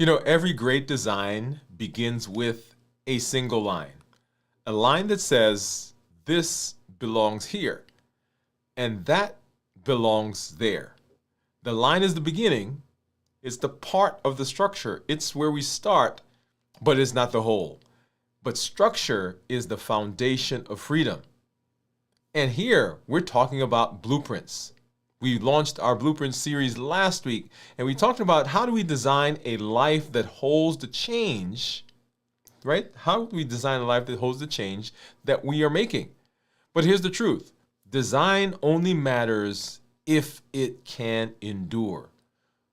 You know, every great design begins with a single line, a line that says, this belongs here, and that belongs there. The line is the beginning, it's the part of the structure, it's where we start, but it's not the whole. But structure is the foundation of freedom. And here we're talking about blueprints. We launched our Blueprint series last week, and we talked about how do we design a life that holds the change, right? How do we design a life that holds the change that we are making? But here's the truth. Design only matters if it can endure.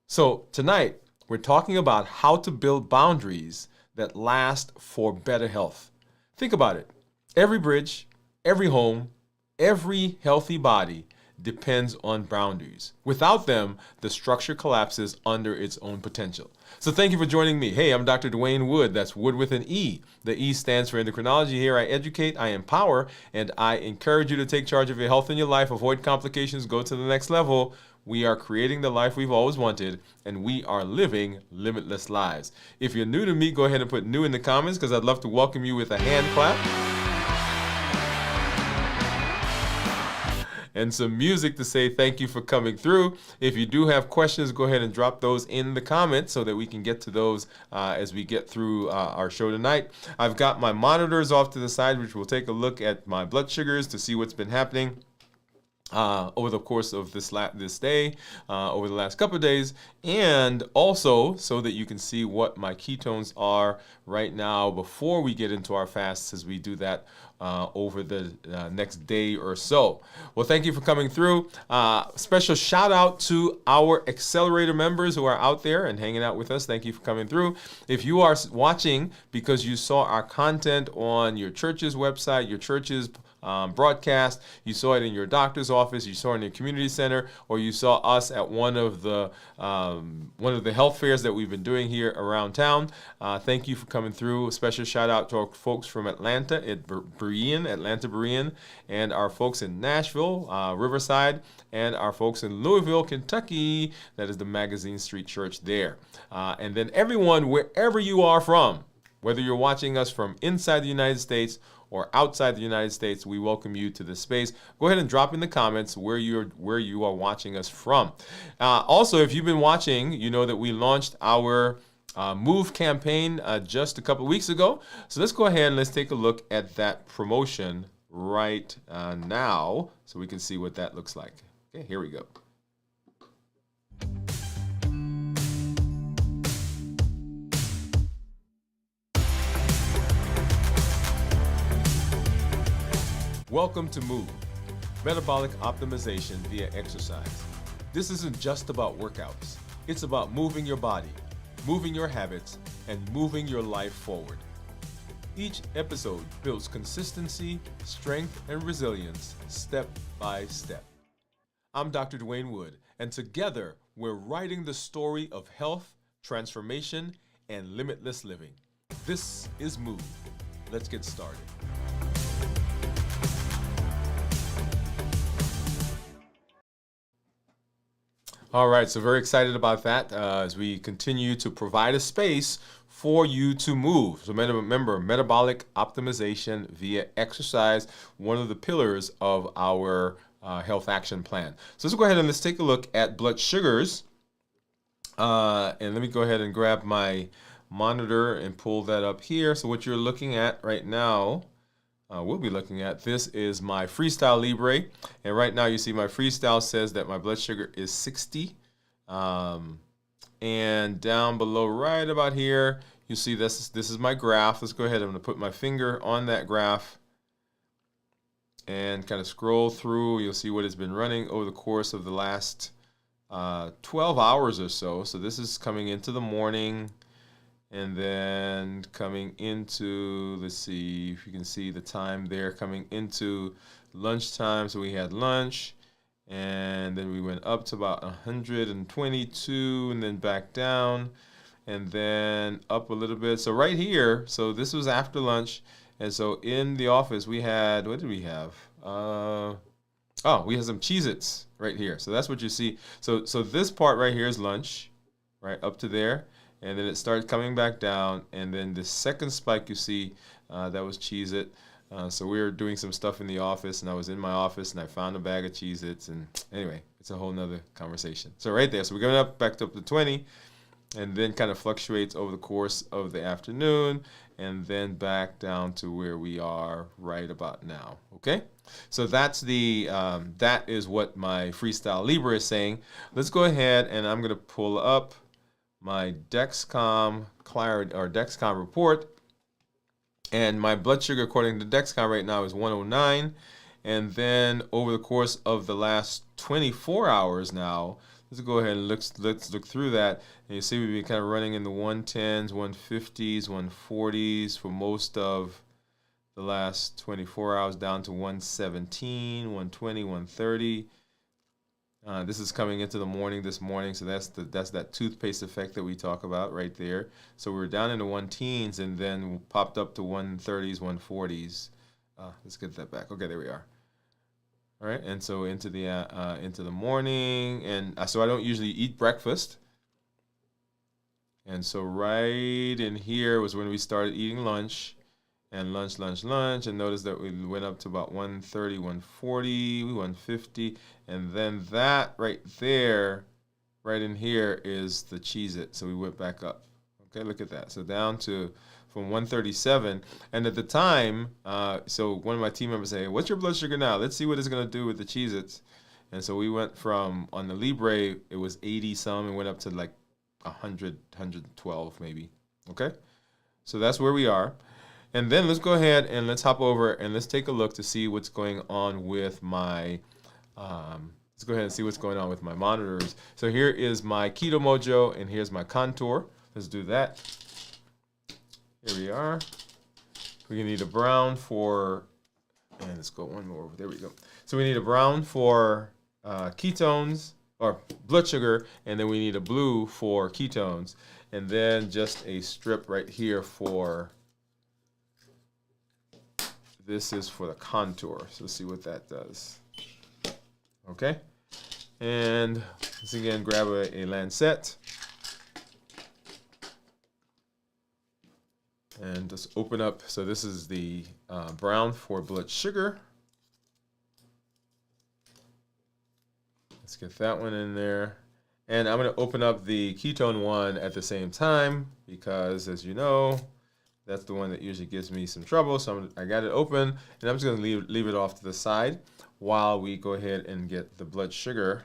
So tonight, we're talking about how to build boundaries that last for better health. Think about it. Every bridge, every home, every healthy body depends on boundaries. Without them, the structure collapses under its own potential. So thank you for joining me. Hey, I'm Dr. Dwain Woode. That's Wood with an E. The E stands for endocrinology. Here I educate, I empower, and I encourage you to take charge of your health and your life, avoid complications, go to the next level. We are creating the life we've always wanted, and we are living limitless lives. If you're new to me, go ahead and put new in the comments because I'd love to welcome you with a hand clap. And some music to say thank you for coming through. If you do have questions, go ahead and drop those in the comments so that we can get to those as we get through our show tonight. I've got my monitors off to the side, which will take a look at my blood sugars to see what's been happening over the course of this day, over the last couple of days, and also so that you can see what my ketones are right now before we get into our fasts as we do that over the next day or so. Well, thank you for coming through. Special shout out to our accelerator members who are out there and hanging out with us. Thank you for coming through. If you are watching because you saw our content on your church's website, your church's broadcast, you saw it in your doctor's office, you saw it in your community center, or you saw us at one of the health fairs that we've been doing here around town. Thank you for coming through. A special shout out to our folks from Atlanta at Atlanta Berean, and our folks in Nashville, Riverside, and our folks in Louisville, Kentucky. That is the Magazine Street Church there. And then everyone, wherever you are from, whether you're watching us from inside the United States or outside the United States, we welcome you to this space. Go ahead and drop in the comments where you are watching us from. Also, if you've been watching, you know that we launched our Move campaign just a couple weeks ago. So let's go ahead and let's take a look at that promotion right now so we can see what that looks like. Okay, here we go. Welcome to Move, metabolic optimization via exercise. This isn't just about workouts. It's about moving your body, moving your habits, and moving your life forward. Each episode builds consistency, strength, and resilience step by step. I'm Dr. Dwain Woode, and together we're writing the story of health, transformation, and limitless living. This is Move. Let's get started. All right, so very excited about that as we continue to provide a space for you to move. So remember, metabolic optimization via exercise, one of the pillars of our health action plan. So let's go ahead and let's take a look at blood sugars. And let me go ahead and grab my monitor and pull that up here. So what you're looking at right now, we'll be looking at, this is my Freestyle Libre, and right now you see my Freestyle says that my blood sugar is 60, and down below right about here you see this is my graph. Let's go ahead, I'm going to put my finger on that graph and kind of scroll through. You'll see what it's been running over the course of the last 12 hours or so. So this is coming into the morning, and then coming into, let's see if you can see the time there, coming into lunchtime. So we had lunch, and then we went up to about 122, and then back down, and then up a little bit. So right here, so this was after lunch, and so in the office we had, what did we have? We had some Cheez-Its right here. So that's what you see. So this part right here is lunch, right up to there. and then it started coming back down, and then the second spike you see, that was Cheez-It. So we were doing some stuff in the office, and I was in my office, and I found a bag of Cheez-Its, and anyway, it's a whole nother conversation. So right there, so we're going back up to 20, and then kind of fluctuates over the course of the afternoon, and then back down to where we are right about now. Okay, so that's that is what my Freestyle Libra is saying. Let's go ahead, and I'm going to pull up my Dexcom clarity or Dexcom report, and my blood sugar according to Dexcom right now is 109, and then over the course of the last 24 hours now, let's go ahead and let's look through that, and you see we've been kind of running in the 110s, 150s, 140s for most of the last 24 hours, down to 117, 120, 130. This is coming into the morning this morning, so that's that toothpaste effect that we talk about right there. So we were down in the 110s and then popped up to 130s, 140s. Let's get that back. Okay, there we are. All right, and so into the morning, and so I don't usually eat breakfast. And so right in here was when we started eating lunch, and lunch, and notice that we went up to about 130, 140, 150, and then that right there, right in here is the Cheez-It. So we went back up. Okay, look at that. So down to from 137, and at the time, so one of my team members said, "What's your blood sugar now? Let's see what it's gonna do with the Cheez-Its." And so we went from, on the Libre, it was 80 some, and went up to like 100, 112 maybe. Okay, so that's where we are. And then let's go ahead and let's hop over and let's take a look to see what's going on with my, let's go ahead and see what's going on with my monitors. So here is my Keto Mojo, and here's my Contour. Let's do that. Here we are. We need a brown for, and let's go one more. There we go. So we need a brown for ketones or blood sugar, and then we need a blue for ketones, and then just a strip right here for, this is for the Contour. So let's see what that does. Okay, and let's again grab a lancet and just open up. So this is the brown for blood sugar. Let's get that one in there. And I'm going to open up the ketone one at the same time because, as you know, that's the one that usually gives me some trouble. So I got it open, and I'm just going to leave it off to the side while we go ahead and get the blood sugar.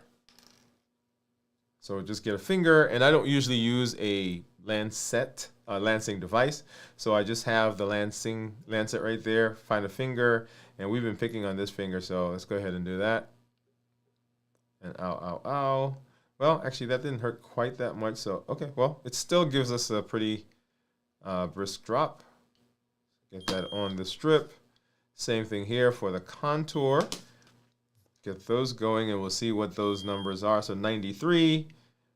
So just get a finger, and I don't usually use a lancing device. So I just have the lancet right there, find a finger, and we've been picking on this finger, so let's go ahead and do that. And ow, ow, ow. Well, actually, that didn't hurt quite that much, so okay, well, it still gives us a pretty brisk drop. Get that on the strip. Same thing here for the Contour. Get those going, and we'll see what those numbers are. So 93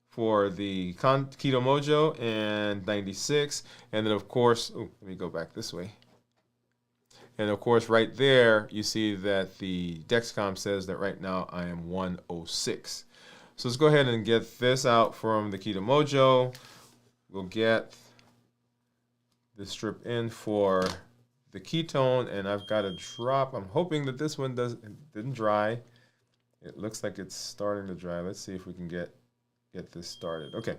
for the Keto Mojo, and 96. And then, of course, let me go back this way. And, of course, right there, you see that the Dexcom says that right now I am 106. So let's go ahead and get this out from the Keto Mojo. We'll get the strip in for the ketone, and I've got a drop. I'm hoping that this one didn't dry. It looks like it's starting to dry. Let's see if we can get this started. Okay,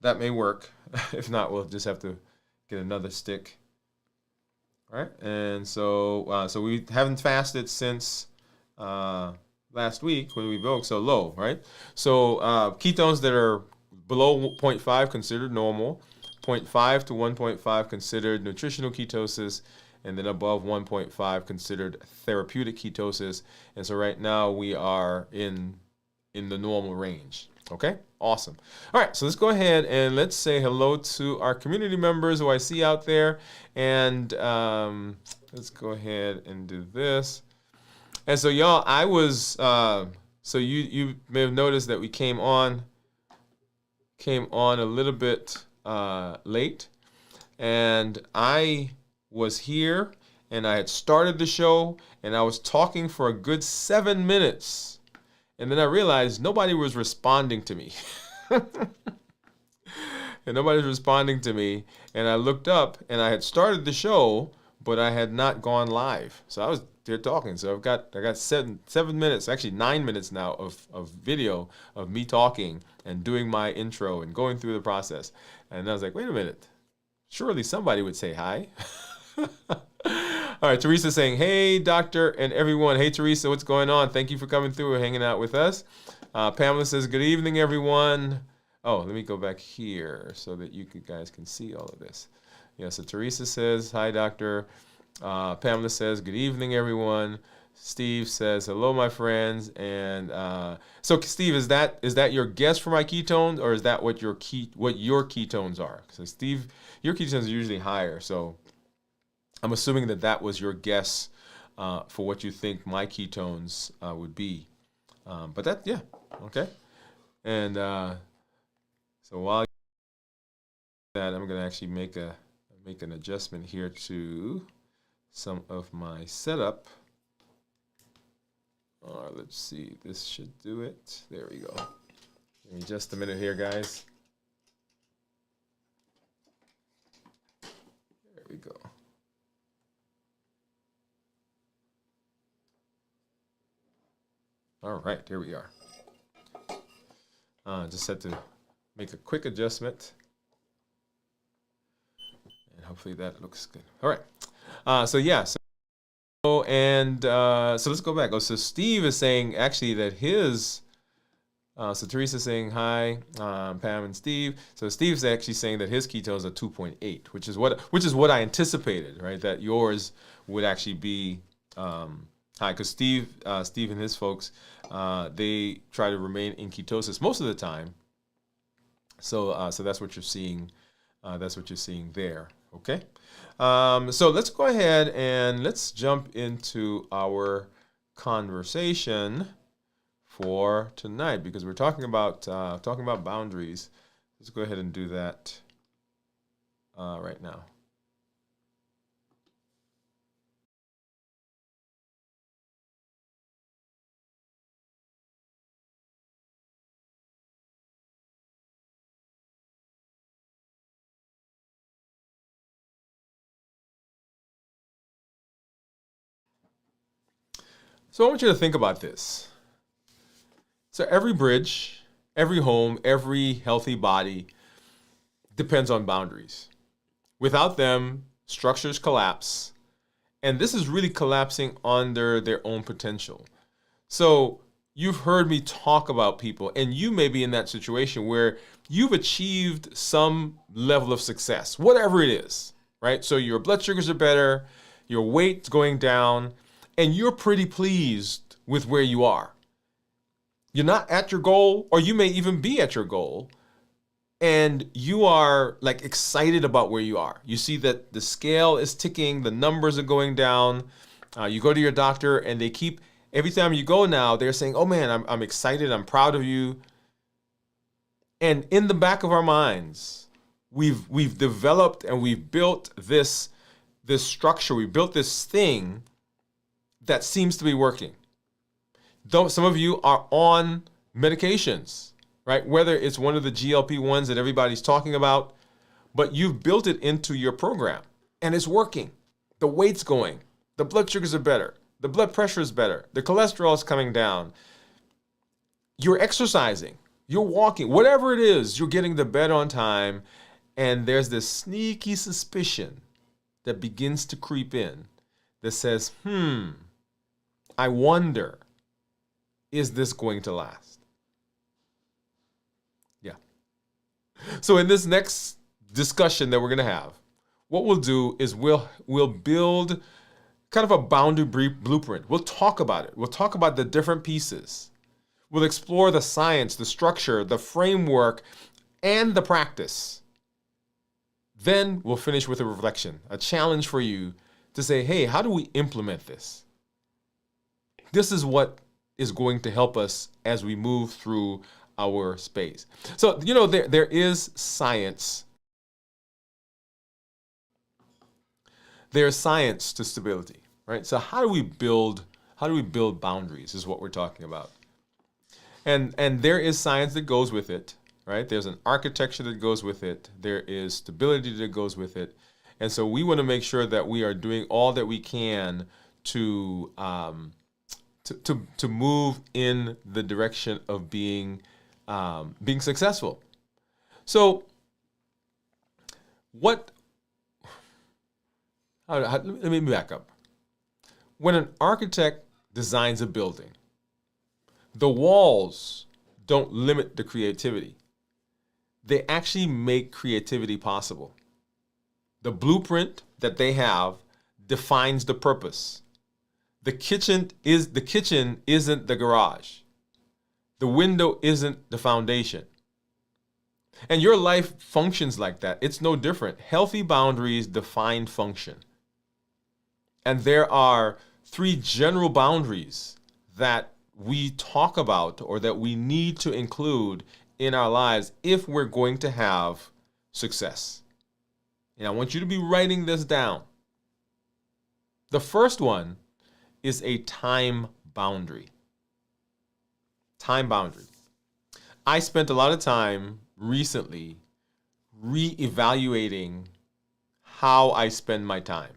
that may work. If not, we'll just have to get another stick. All right, and so so we haven't fasted since last week when we broke so low, right? So ketones that are below 0.5 considered normal. 0.5 to 1.5 considered nutritional ketosis, and then above 1.5 considered therapeutic ketosis. And so right now we are in the normal range. Okay, awesome. All right, so let's go ahead and let's say hello to our community members who I see out there. And let's go ahead and do this. And so y'all, I was, so you may have noticed that we came on a little bit late, and I was here and I had started the show and I was talking for a good 7 minutes, and then I realized nobody was responding to me. and nobody's responding to me. And I looked up, and I had started the show, but I had not gone live. So I was there talking. So I got 7 minutes, actually 9 minutes now of video of me talking and doing my intro and going through the process. And I was like, wait a minute, surely somebody would say hi. All right, Teresa saying, hey, doctor and everyone. Hey, Teresa, what's going on? Thank you for coming through and hanging out with us. Pamela says, good evening, everyone. Oh, let me go back here so that you guys can see all of this. Yeah, so Teresa says, hi, doctor. Pamela says, good evening, everyone. Steve says, hello, my friends. And so, Steve, is that your guess for my ketones, or is that what your ketones are? So, Steve, your ketones are usually higher. So, I'm assuming that was your guess for what you think my ketones would be. But that, yeah, okay. And so while that, I'm going to actually make an adjustment here to some of my setup. Let's see, this should do it. There we go. Give me just a minute here, guys. There we go. All right, here we are. Just had to make a quick adjustment. And hopefully that looks good. All right. So yeah. So let's go back. So Steve is saying actually that his. So Teresa's saying hi, Pam and Steve. So Steve's actually saying that his ketones are 2.8, which is what I anticipated, right? That yours would actually be high, because Steve and his folks, they try to remain in ketosis most of the time. So that's what you're seeing. That's what you're seeing there. Okay. So let's go ahead and let's jump into our conversation for tonight, because we're talking about boundaries. Let's go ahead and do that right now. So I want you to think about this. So every bridge, every home, every healthy body depends on boundaries. Without them, structures collapse. And this is really collapsing under their own potential. So you've heard me talk about people, and you may be in that situation where you've achieved some level of success, whatever it is, right? So your blood sugars are better, your weight's going down, and you're pretty pleased with where you are. You're not at your goal, or you may even be at your goal, and you are like excited about where you are. You see that the scale is ticking, the numbers are going down. You go to your doctor, and they keep, every time you go now, they're saying, oh man, I'm excited, I'm proud of you. And in the back of our minds, we've developed and we've built this structure, we built this thing that seems to be working. Though some of you are on medications, right? Whether it's one of the GLP-1s that everybody's talking about, but you've built it into your program and it's working. The weight's going, the blood sugars are better, the blood pressure is better, the cholesterol is coming down. You're exercising, you're walking, whatever it is, you're getting the bed on time, and there's this sneaky suspicion that begins to creep in that says, I wonder, is this going to last? Yeah. So in this next discussion that we're going to have, what we'll do is we'll build kind of a boundary blueprint. We'll talk about it. We'll talk about the different pieces. We'll explore the science, the structure, the framework, and the practice. Then we'll finish with a reflection, a challenge for you to say, hey, how do we implement this? This is what is going to help us as we move through our space. So, there is science. There's science to stability, right? So how do we build boundaries is what we're talking about. And there is science that goes with it. right? There's an architecture that goes with it. There is stability that goes with it. And so we want to make sure that we are doing all that we can to move in the direction of being successful. So let me back up. When an architect designs a building, the walls don't limit the creativity. They actually make creativity possible. The blueprint that they have defines the purpose. The kitchen isn't the garage. The window isn't the foundation. And your life functions like that. It's no different. Healthy boundaries define function. And there are 3 general boundaries that we talk about or that we need to include in our lives if we're going to have success. And I want you to be writing this down. The first one is a time boundary. Time boundary. I spent a lot of time recently reevaluating how I spend my time,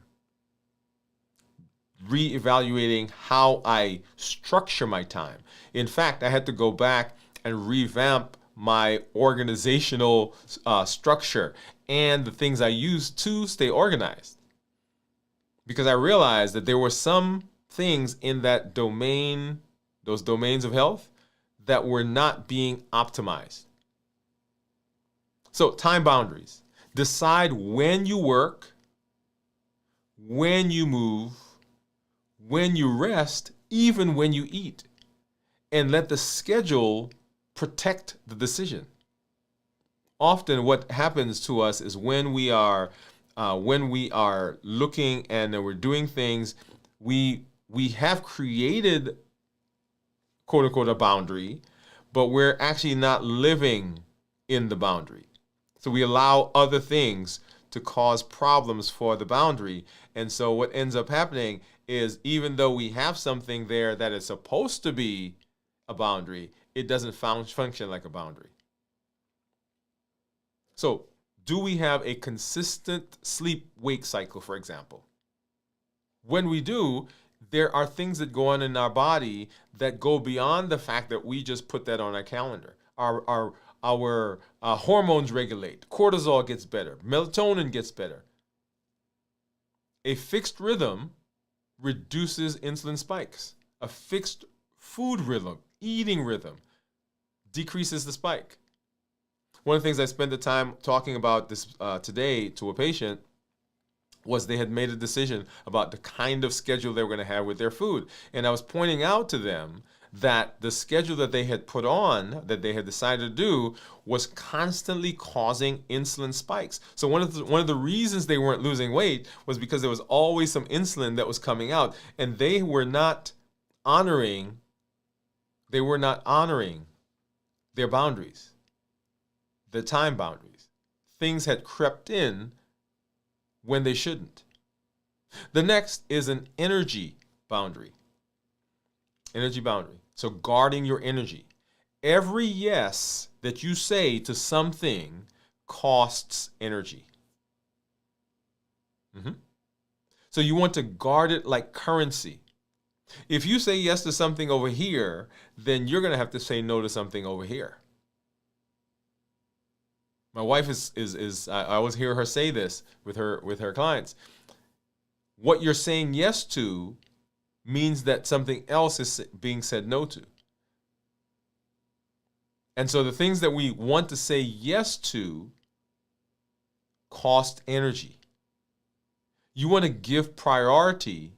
reevaluating how I structure my time. In fact, I had to go back and revamp my organizational structure and the things I use to stay organized. Because I realized that there were some things in that domain, those domains of health, that were not being optimized. So, time boundaries. Decide when you work, when you move, when you rest, even when you eat. And let the schedule protect the decision. Often what happens to us is when we are looking and we're doing things, we have created, quote unquote, a boundary, but we're actually not living in the boundary. So we allow other things to cause problems for the boundary. And so what ends up happening is, even though we have something there that is supposed to be a boundary, it doesn't function like a boundary. So, do we have a consistent sleep-wake cycle, for example? When we do, there are things that go on in our body that go beyond the fact that we just put that on our calendar. Our hormones regulate. Cortisol gets better. Melatonin gets better. A fixed rhythm reduces insulin spikes. A fixed food rhythm, eating rhythm, decreases the spike. One of the things I spent the time talking about this today to a patient was they had made a decision about the kind of schedule they were going to have with their food. And I was pointing out to them that the schedule that they had put on, that they had decided to do, was constantly causing insulin spikes. So one of the reasons they weren't losing weight was because there was always some insulin that was coming out, and they were not honoring their boundaries, the time boundaries. Things had crept in when they shouldn't. The next is an energy boundary. Energy boundary. So guarding your energy. Every yes that you say to something costs energy. So you want to guard it like currency. If you say yes to something over here, then you're going to have to say no to something over here. My wife is I always hear her say this with her clients. What you're saying yes to means that something else is being said no to. And so the things that we want to say yes to cost energy. You want to give priority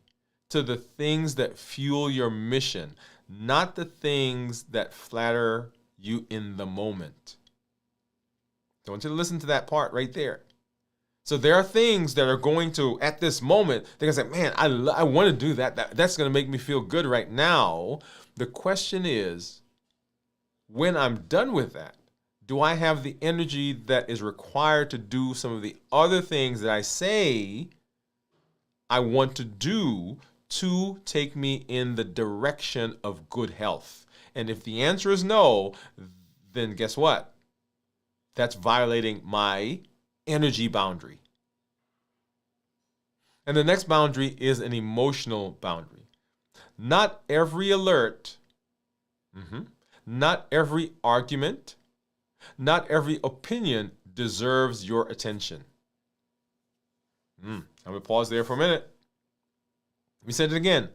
to the things that fuel your mission, not the things that flatter you in the moment. I want you to listen to that part right there. So there are things that are going to, at this moment, they're going to say, man, I want to do that. That's going to make me feel good right now. The question is, when I'm done with that, do I have the energy that is required to do some of the other things that I say I want to do to take me in the direction of good health? And if the answer is no, then guess what? That's violating my energy boundary. And the next boundary is an emotional boundary. Not every alert, not every argument, not every opinion deserves your attention. I'm going to pause there for a minute. We said it again.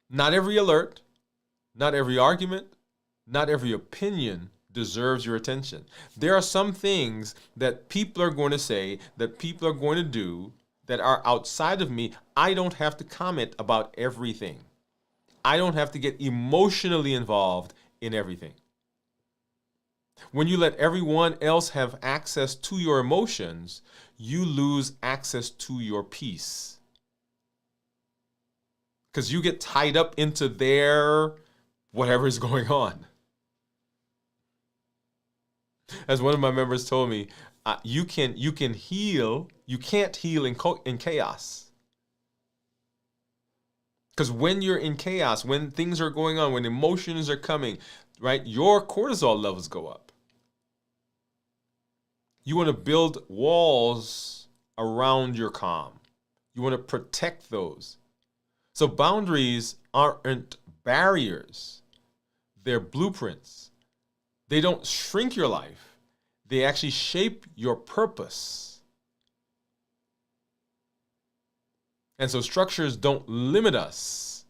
Not every alert, not every argument, not every opinion deserves your attention. There are some things that people are going to say, that people are going to do, that are outside of me. I don't have to comment about everything. I don't have to get emotionally involved in everything. When you let everyone else have access to your emotions, you lose access to your peace. Because you get tied up into their whatever is going on. As one of my members told me, you can heal, you can't heal in chaos. Because when you're in chaos, when things are going on, when emotions are coming, right, your cortisol levels go up. You want to build walls around your calm. You want to protect those. So boundaries aren't barriers. They're blueprints. They don't shrink your life. They actually shape your purpose. And so structures don't limit us.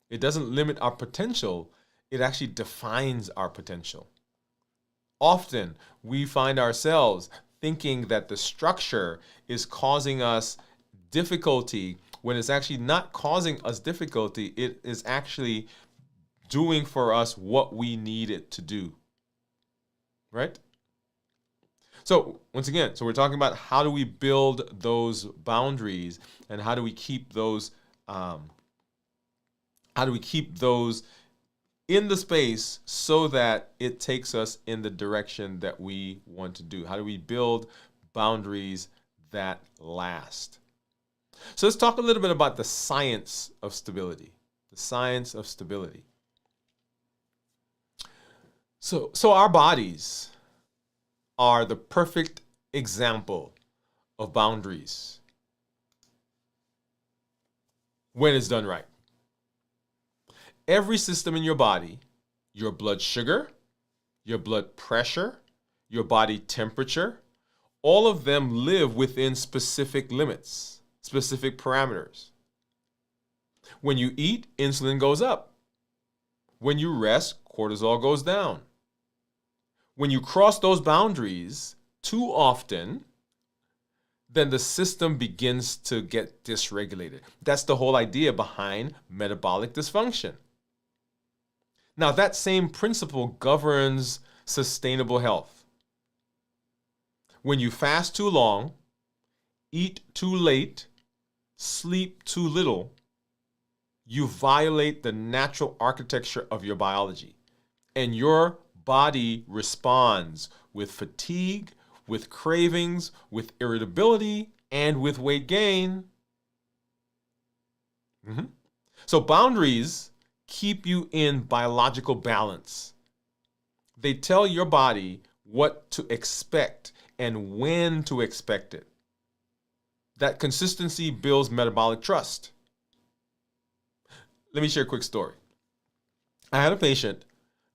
It doesn't limit our potential. It actually defines our potential. Often we find ourselves thinking that the structure is causing us difficulty when it's actually not causing us difficulty. It is actually doing for us what we need it to do. Right? So once again, we're talking about how do we build those boundaries and how do we keep those in the space so that it takes us in the direction that we want to do. How do we build boundaries that last? So let's talk a little bit about the science of stability. The science of stability. So our bodies are the perfect example of boundaries when it's done right. Every system in your body, your blood sugar, your blood pressure, your body temperature, all of them live within specific limits, specific parameters. When you eat, insulin goes up. When you rest, cortisol goes down. When you cross those boundaries too often, then the system begins to get dysregulated. That's the whole idea behind metabolic dysfunction. Now, that same principle governs sustainable health. When you fast too long, eat too late, sleep too little, you violate the natural architecture of your biology. And your body responds with fatigue, with cravings, with irritability, and with weight gain. So boundaries keep you in biological balance. They tell your body what to expect and when to expect it. That consistency builds metabolic trust. Let me share a quick story. I had a patient,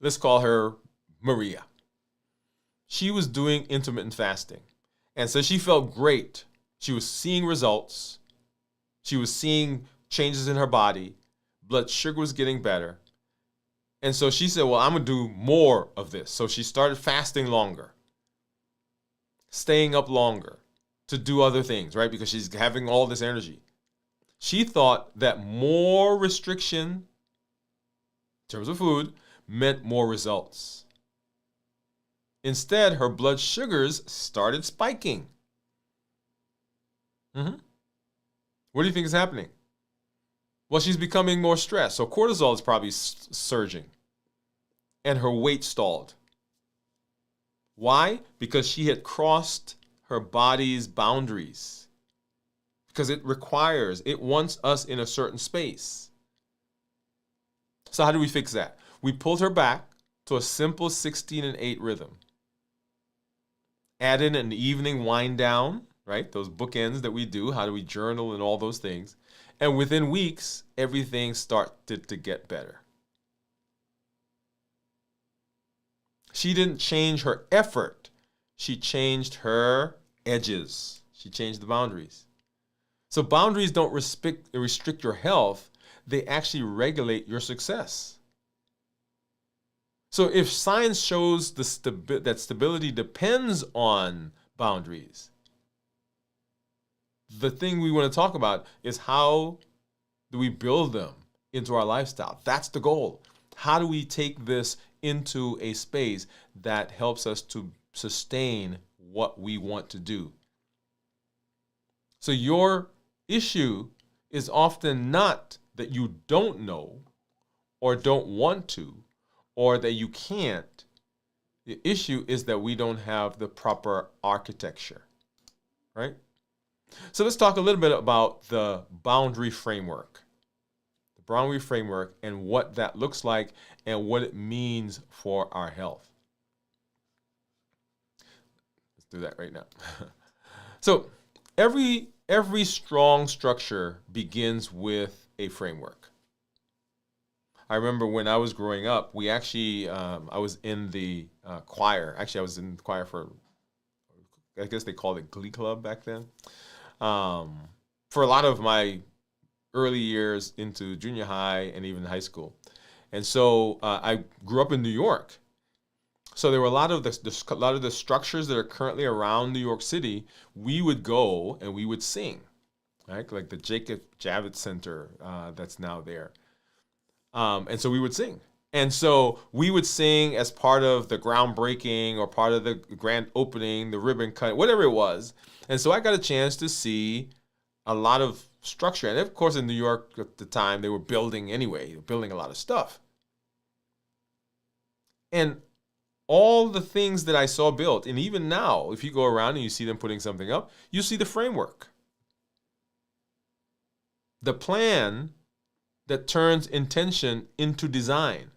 let's call her Maria. She was doing intermittent fasting. And so she felt great. She was seeing results. She was seeing changes in her body. Blood sugar was getting better. And so she said, well, I'm going to do more of this. So she started fasting longer, staying up longer to do other things, right? Because she's having all this energy. She thought that more restriction in terms of food meant more results. Instead, her blood sugars started spiking. What do you think is happening? Well, she's becoming more stressed. So cortisol is probably surging. And her weight stalled. Why? Because she had crossed her body's boundaries. Because it wants us in a certain space. So how do we fix that? We pulled her back to a simple 16 and 8 rhythm. Add in an evening wind down, right? Those bookends that we do. How do we journal and all those things? And within weeks, everything started to get better. She didn't change her effort. She changed her edges. She changed the boundaries. So boundaries don't restrict your health. They actually regulate your success. So if science shows that stability depends on boundaries, the thing we want to talk about is how do we build them into our lifestyle? That's the goal. How do we take this into a space that helps us to sustain what we want to do? So your issue is often not that you don't know or don't want to or that you can't. The issue is that we don't have the proper architecture, right? So let's talk a little bit about the boundary framework. The boundary framework and what that looks like and what it means for our health. Let's do that right now. So every strong structure begins with a framework. I remember when I was growing up, we actually, I was in the choir. Actually, I was in the choir for, I guess they called it Glee Club back then. For a lot of my early years into junior high and even high school. And so I grew up in New York. So there were a lot of the structures that are currently around New York City. We would go and we would sing, right? Like the Jacob Javits Center that's now there. And so we would sing. And so we would sing as part of the groundbreaking or part of the grand opening, the ribbon cut, whatever it was. And so I got a chance to see a lot of structure. And of course, in New York at the time, they were building anyway, they were building a lot of stuff. And all the things that I saw built, and even now, if you go around and you see them putting something up, you see the framework. The plan that turns intention into design.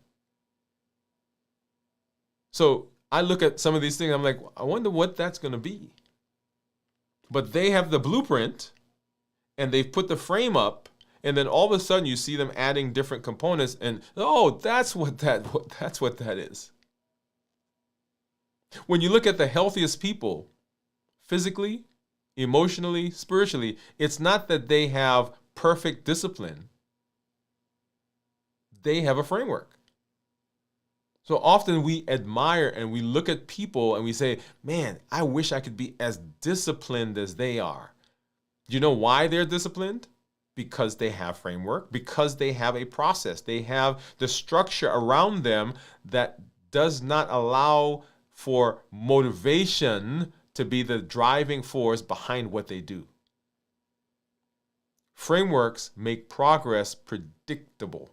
So I look at some of these things, I'm like, I wonder what that's going to be. But they have the blueprint, and they've put the frame up, and then all of a sudden you see them adding different components, and oh, that's what that is. When you look at the healthiest people, physically, emotionally, spiritually, it's not that they have perfect discipline. They have a framework. So often we admire and we look at people and we say, man, I wish I could be as disciplined as they are. Do you know why they're disciplined? Because they have framework, because they have a process. They have the structure around them that does not allow for motivation to be the driving force behind what they do. Frameworks make progress predictable.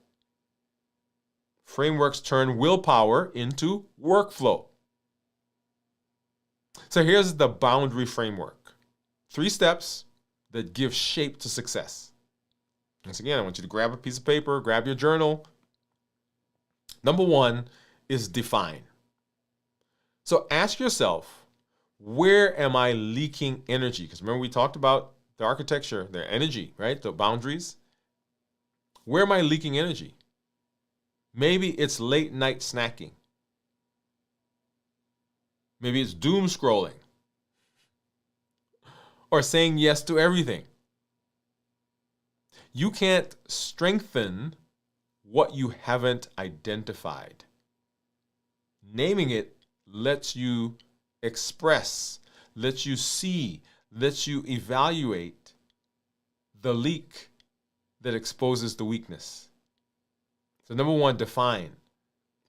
Frameworks turn willpower into workflow. So here's the boundary framework. 3 steps that give shape to success. Once again, I want you to grab a piece of paper, grab your journal. Number 1 is define. So ask yourself, where am I leaking energy? Because remember we talked about the architecture, their energy, right? The boundaries. Where am I leaking energy? Maybe it's late night snacking. Maybe it's doom scrolling. Or saying yes to everything. You can't strengthen what you haven't identified. Naming it lets you express, lets you see, lets you evaluate the leak that exposes the weakness. So number 1, define.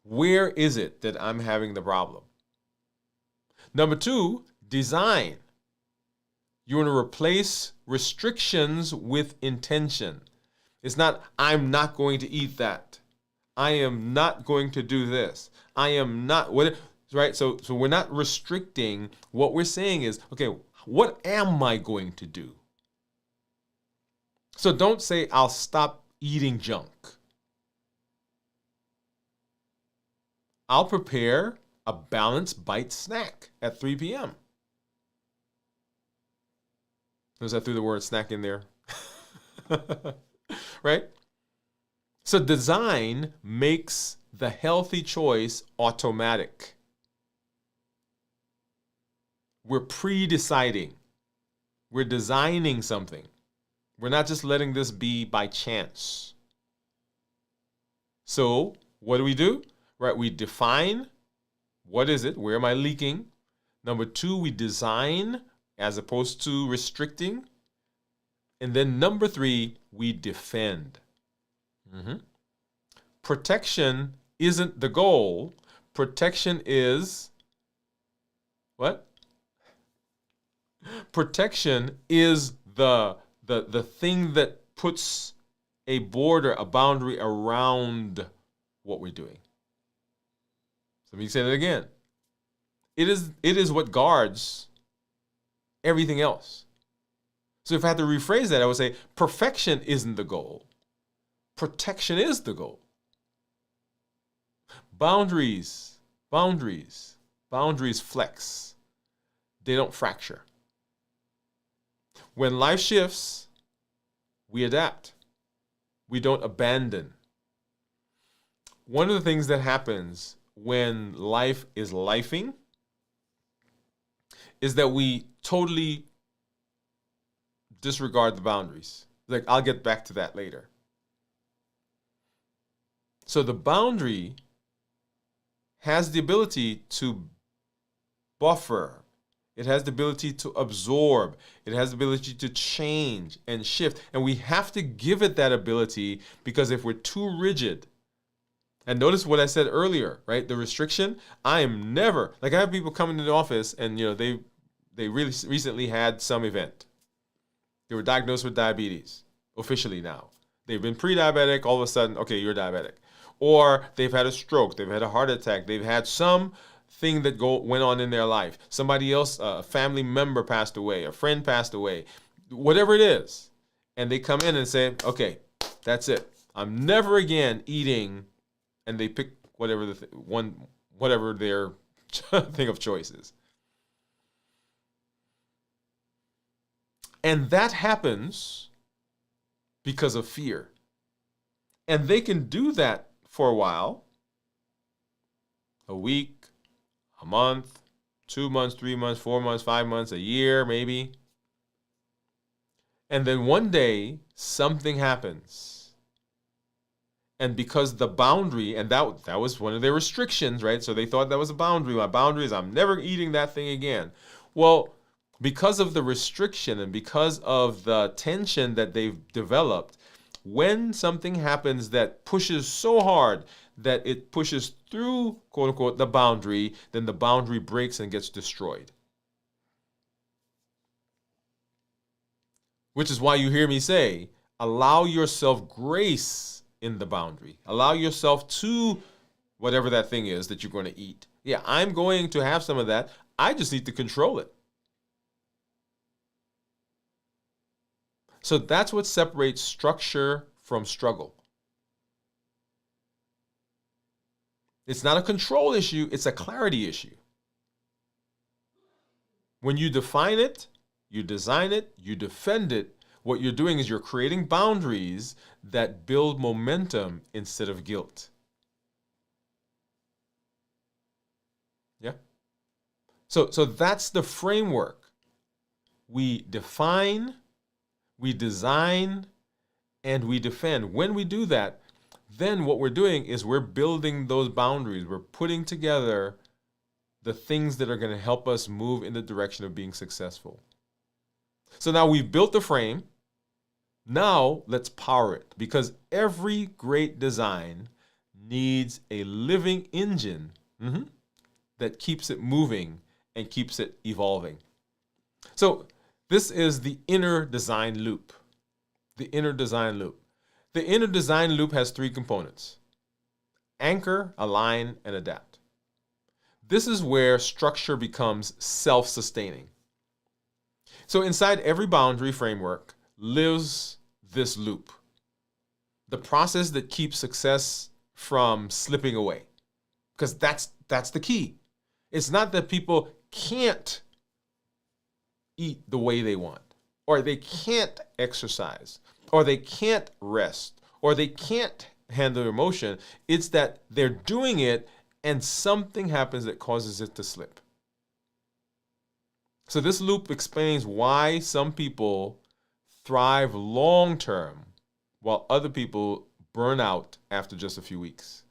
Where is it that I'm having the problem? Number 2, design. You want to replace restrictions with intention. It's not, I'm not going to eat that. I am not going to do this. I am not, right? So we're not restricting. What we're saying is, okay, what am I going to do? So don't say, I'll stop eating junk. I'll prepare a balanced bite snack at 3 p.m. Notice I threw the word snack in there. Right? So design makes the healthy choice automatic. We're pre-deciding. We're designing something. We're not just letting this be by chance. So what do? Right, we define, what is it? Where am I leaking? Number 2, we design as opposed to restricting. And then number 3, we defend. Protection isn't the goal. Protection is what? Protection is the thing that puts a border, a boundary around what we're doing. So let me say that again. It is what guards everything else. So if I had to rephrase that, I would say perfection isn't the goal. Protection is the goal. Boundaries flex. They don't fracture. When life shifts, we adapt. We don't abandon. One of the things that happens when life is lifing is that we totally disregard the boundaries. Like, I'll get back to that later. So the boundary has the ability to buffer. It has the ability to absorb. It has the ability to change and shift. And we have to give it that ability, because if we're too rigid, and notice what I said earlier, right? The restriction, I am never, like, I have people come into the office and, they really recently had some event. They were diagnosed with diabetes, officially now. They've been pre-diabetic, all of a sudden, okay, you're diabetic. Or they've had a stroke, they've had a heart attack, they've had some thing that went on in their life. Somebody else, a family member passed away, a friend passed away, whatever it is. And they come in and say, okay, that's it. I'm never again eating, and they pick whatever whatever their thing of choice is. And that happens because of fear. And they can do that for a while, a week, a month, 2 months, 3 months, 4 months, 5 months, a year, maybe. And then one day, something happens. And because the boundary, and that was one of their restrictions, right? So they thought that was a boundary. My boundary is I'm never eating that thing again. Well, because of the restriction and because of the tension that they've developed, when something happens that pushes so hard that it pushes through, quote unquote, the boundary, then the boundary breaks and gets destroyed. Which is why you hear me say, allow yourself grace in the boundary. Allow yourself to whatever that thing is that you're going to eat. Yeah, I'm going to have some of that. I just need to control it. So that's what separates structure from struggle. It's not a control issue, it's a clarity issue. When you define it, you design it, you defend it, what you're doing is you're creating boundaries that build momentum instead of guilt. Yeah? So that's the framework. We define, we design, and we defend. When we do that, then what we're doing is we're building those boundaries. We're putting together the things that are going to help us move in the direction of being successful. So now we've built the frame. Now let's power it, because every great design needs a living engine that keeps it moving and keeps it evolving. So this is the inner design loop. The inner design loop. The inner design loop has 3 components: anchor, align, and adapt. This is where structure becomes self-sustaining. So inside every boundary framework lives this loop, the process that keeps success from slipping away. Because that's the key. It's not that people can't eat the way they want. or they can't exercise, or they can't rest, or they can't handle emotion. It's that they're doing it and something happens that causes it to slip. So this loop explains why some people thrive long term while other people burn out after just a few weeks.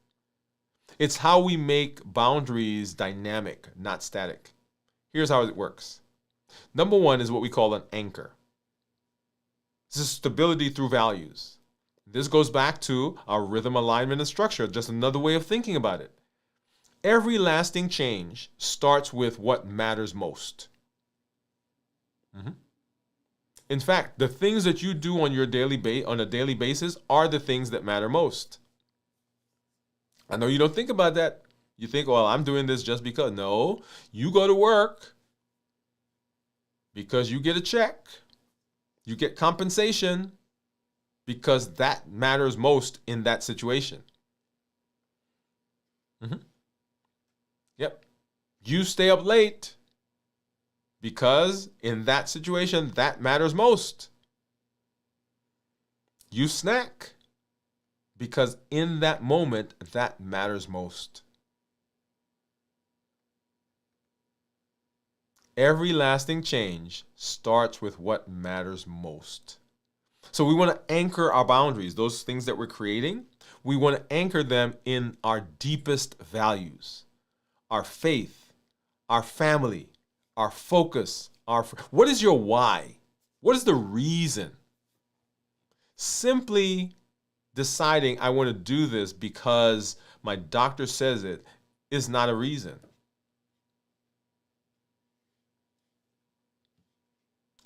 It's how we make boundaries dynamic, not static. Here's how it works. Number one is what we call an anchor. This is stability through values. This goes back to our rhythm, alignment, and structure, just another way of thinking about it. Every lasting change starts with what matters most. In fact, the things that you do on a daily basis are the things that matter most. I know you don't think about that. You think, well, I'm doing this just because. No, you go to work because you get a check. You get compensation because that matters most in that situation. Yep. You stay up late because in that situation, that matters most. You snack because in that moment, that matters most. Every lasting change starts with what matters most. So we want to anchor our boundaries, those things that we're creating. We want to anchor them in our deepest values, our faith, our family, our focus. What is your why? What is the reason? Simply deciding I want to do this because my doctor says it is not a reason.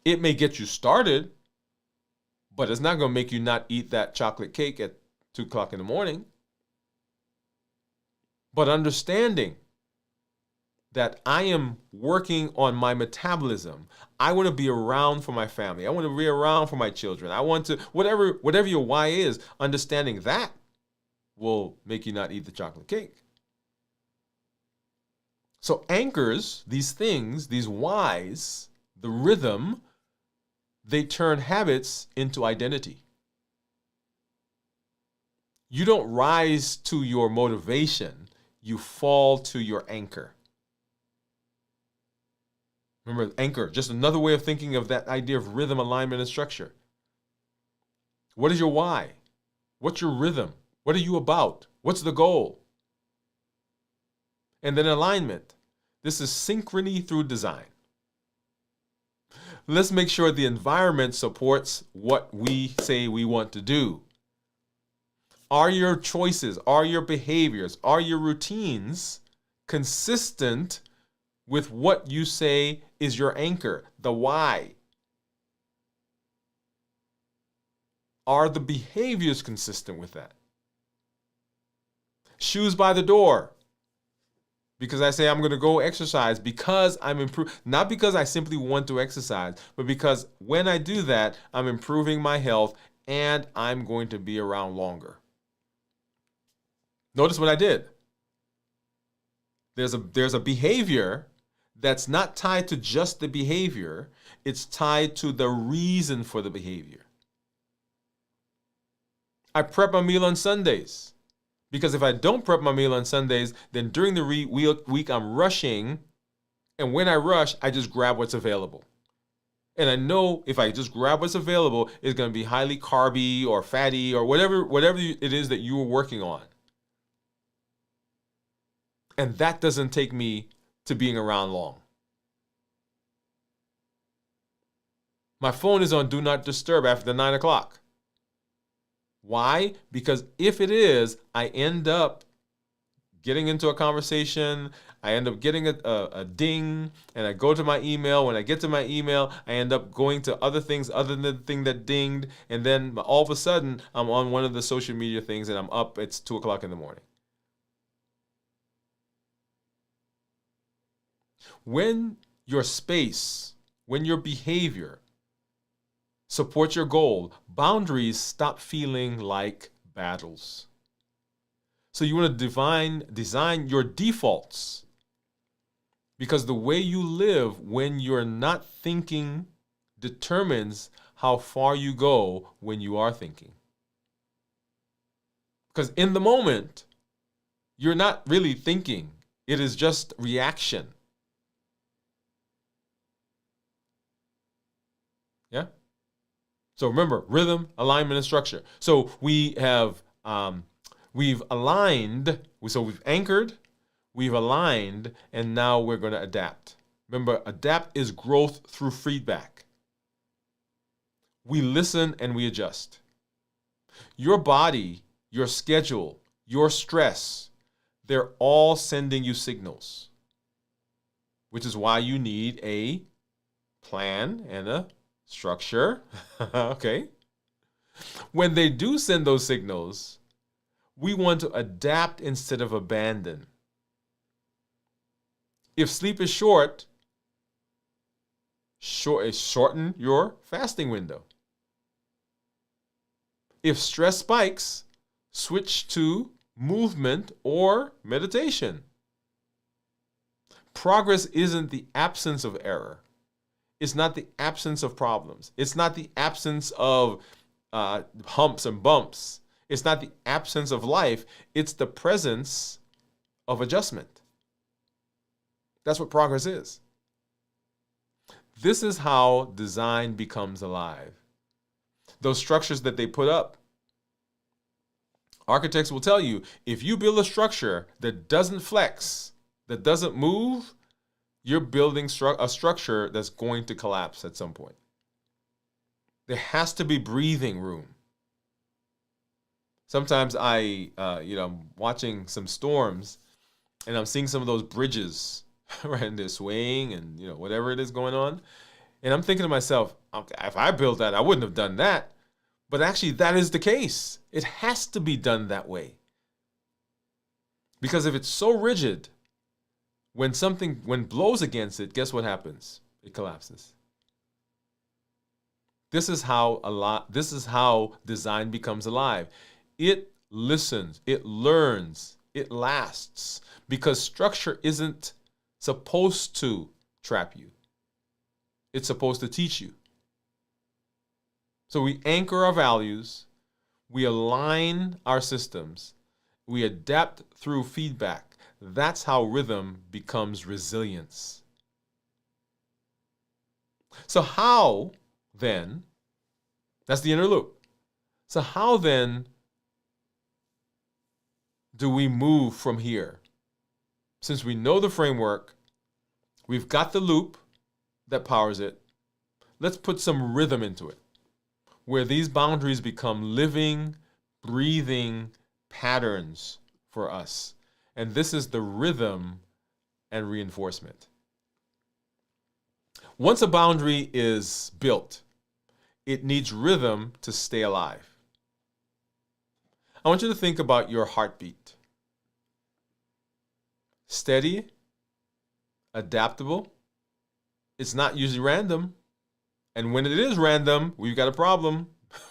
It may get you started, but it's not going to make you not eat that chocolate cake at 2 o'clock in the morning. But understanding that I am working on my metabolism. I want to be around for my family. I want to be around for my children. I want to, whatever your why is, understanding that will make you not eat the chocolate cake. So anchors, these things, these whys, the rhythm, they turn habits into identity. You don't rise to your motivation, you fall to your anchor. Remember, anchor, just another way of thinking of that idea of rhythm, alignment, and structure. What is your why? What's your rhythm? What are you about? What's the goal? And then alignment. This is synchrony through design. Let's make sure the environment supports what we say we want to do. Are your choices, are your behaviors, are your routines consistent with what you say is your anchor, the why? Are the behaviors consistent with that? Shoes by the door. Because I say I'm going to go exercise because I'm improving, not because I simply want to exercise, but because when I do that, I'm improving my health and I'm going to be around longer. Notice what I did. There's a behavior that's not tied to just the behavior. It's tied to the reason for the behavior. I prep my meal on Sundays. Because if I don't prep my meal on Sundays, then during the week I'm rushing. And when I rush, I just grab what's available. And I know if I just grab what's available, it's going to be highly carby or fatty or whatever it is that you were working on. And that doesn't take me to being around long. My phone is on Do Not Disturb after 9 o'clock. Why? Because if it is, I end up getting into a conversation. I end up getting a ding, and I go to my email. When I get to my email, I end up going to other things other than the thing that dinged. And then all of a sudden, I'm on one of the social media things, and I'm up. It's 2 o'clock in the morning. When your space, when your behavior supports your goal, boundaries stop feeling like battles. So you want to design your defaults, because the way you live when you're not thinking determines how far you go when you are thinking. Because in the moment, you're not really thinking. It is just reaction. Yeah? So remember, rhythm, alignment, and structure. So we've aligned, so we've anchored, we've aligned, and now we're going to adapt. Remember, adapt is growth through feedback. We listen and we adjust. Your body, your schedule, your stress, they're all sending you signals, which is why you need a plan and a structure. Okay. When they do send those signals, we want to adapt instead of abandon. If sleep is shorten your fasting window. If stress spikes, switch to movement or meditation. Progress isn't the absence of error. It's not the absence of problems. It's not the absence of humps and bumps. It's not the absence of life. It's the presence of adjustment. That's what progress is. This is how design becomes alive. Those structures that they put up, architects will tell you, if you build a structure that doesn't flex, that doesn't move, you're building a structure that's going to collapse at some point. There has to be breathing room. Sometimes I'm watching some storms and I'm seeing some of those bridges, right? And they're swaying and, whatever it is going on. And I'm thinking to myself, okay, if I built that, I wouldn't have done that. But actually, that is the case. It has to be done that way. Because if it's so rigid, when blows against it, guess what happens? It collapses. This is how design becomes alive. It listens, it learns, it lasts, because structure isn't supposed to trap you. It's supposed to teach you. So we anchor our values, we align our systems, we adapt through feedback. That's how rhythm becomes resilience. So how then, that's the inner loop. So how then do we move from here? Since we know the framework, we've got the loop that powers it, let's put some rhythm into it, where these boundaries become living, breathing patterns for us. And this is the rhythm and reinforcement. Once a boundary is built, it needs rhythm to stay alive. I want you to think about your heartbeat. Steady, adaptable. It's not usually random. And when it is random, we've got a problem.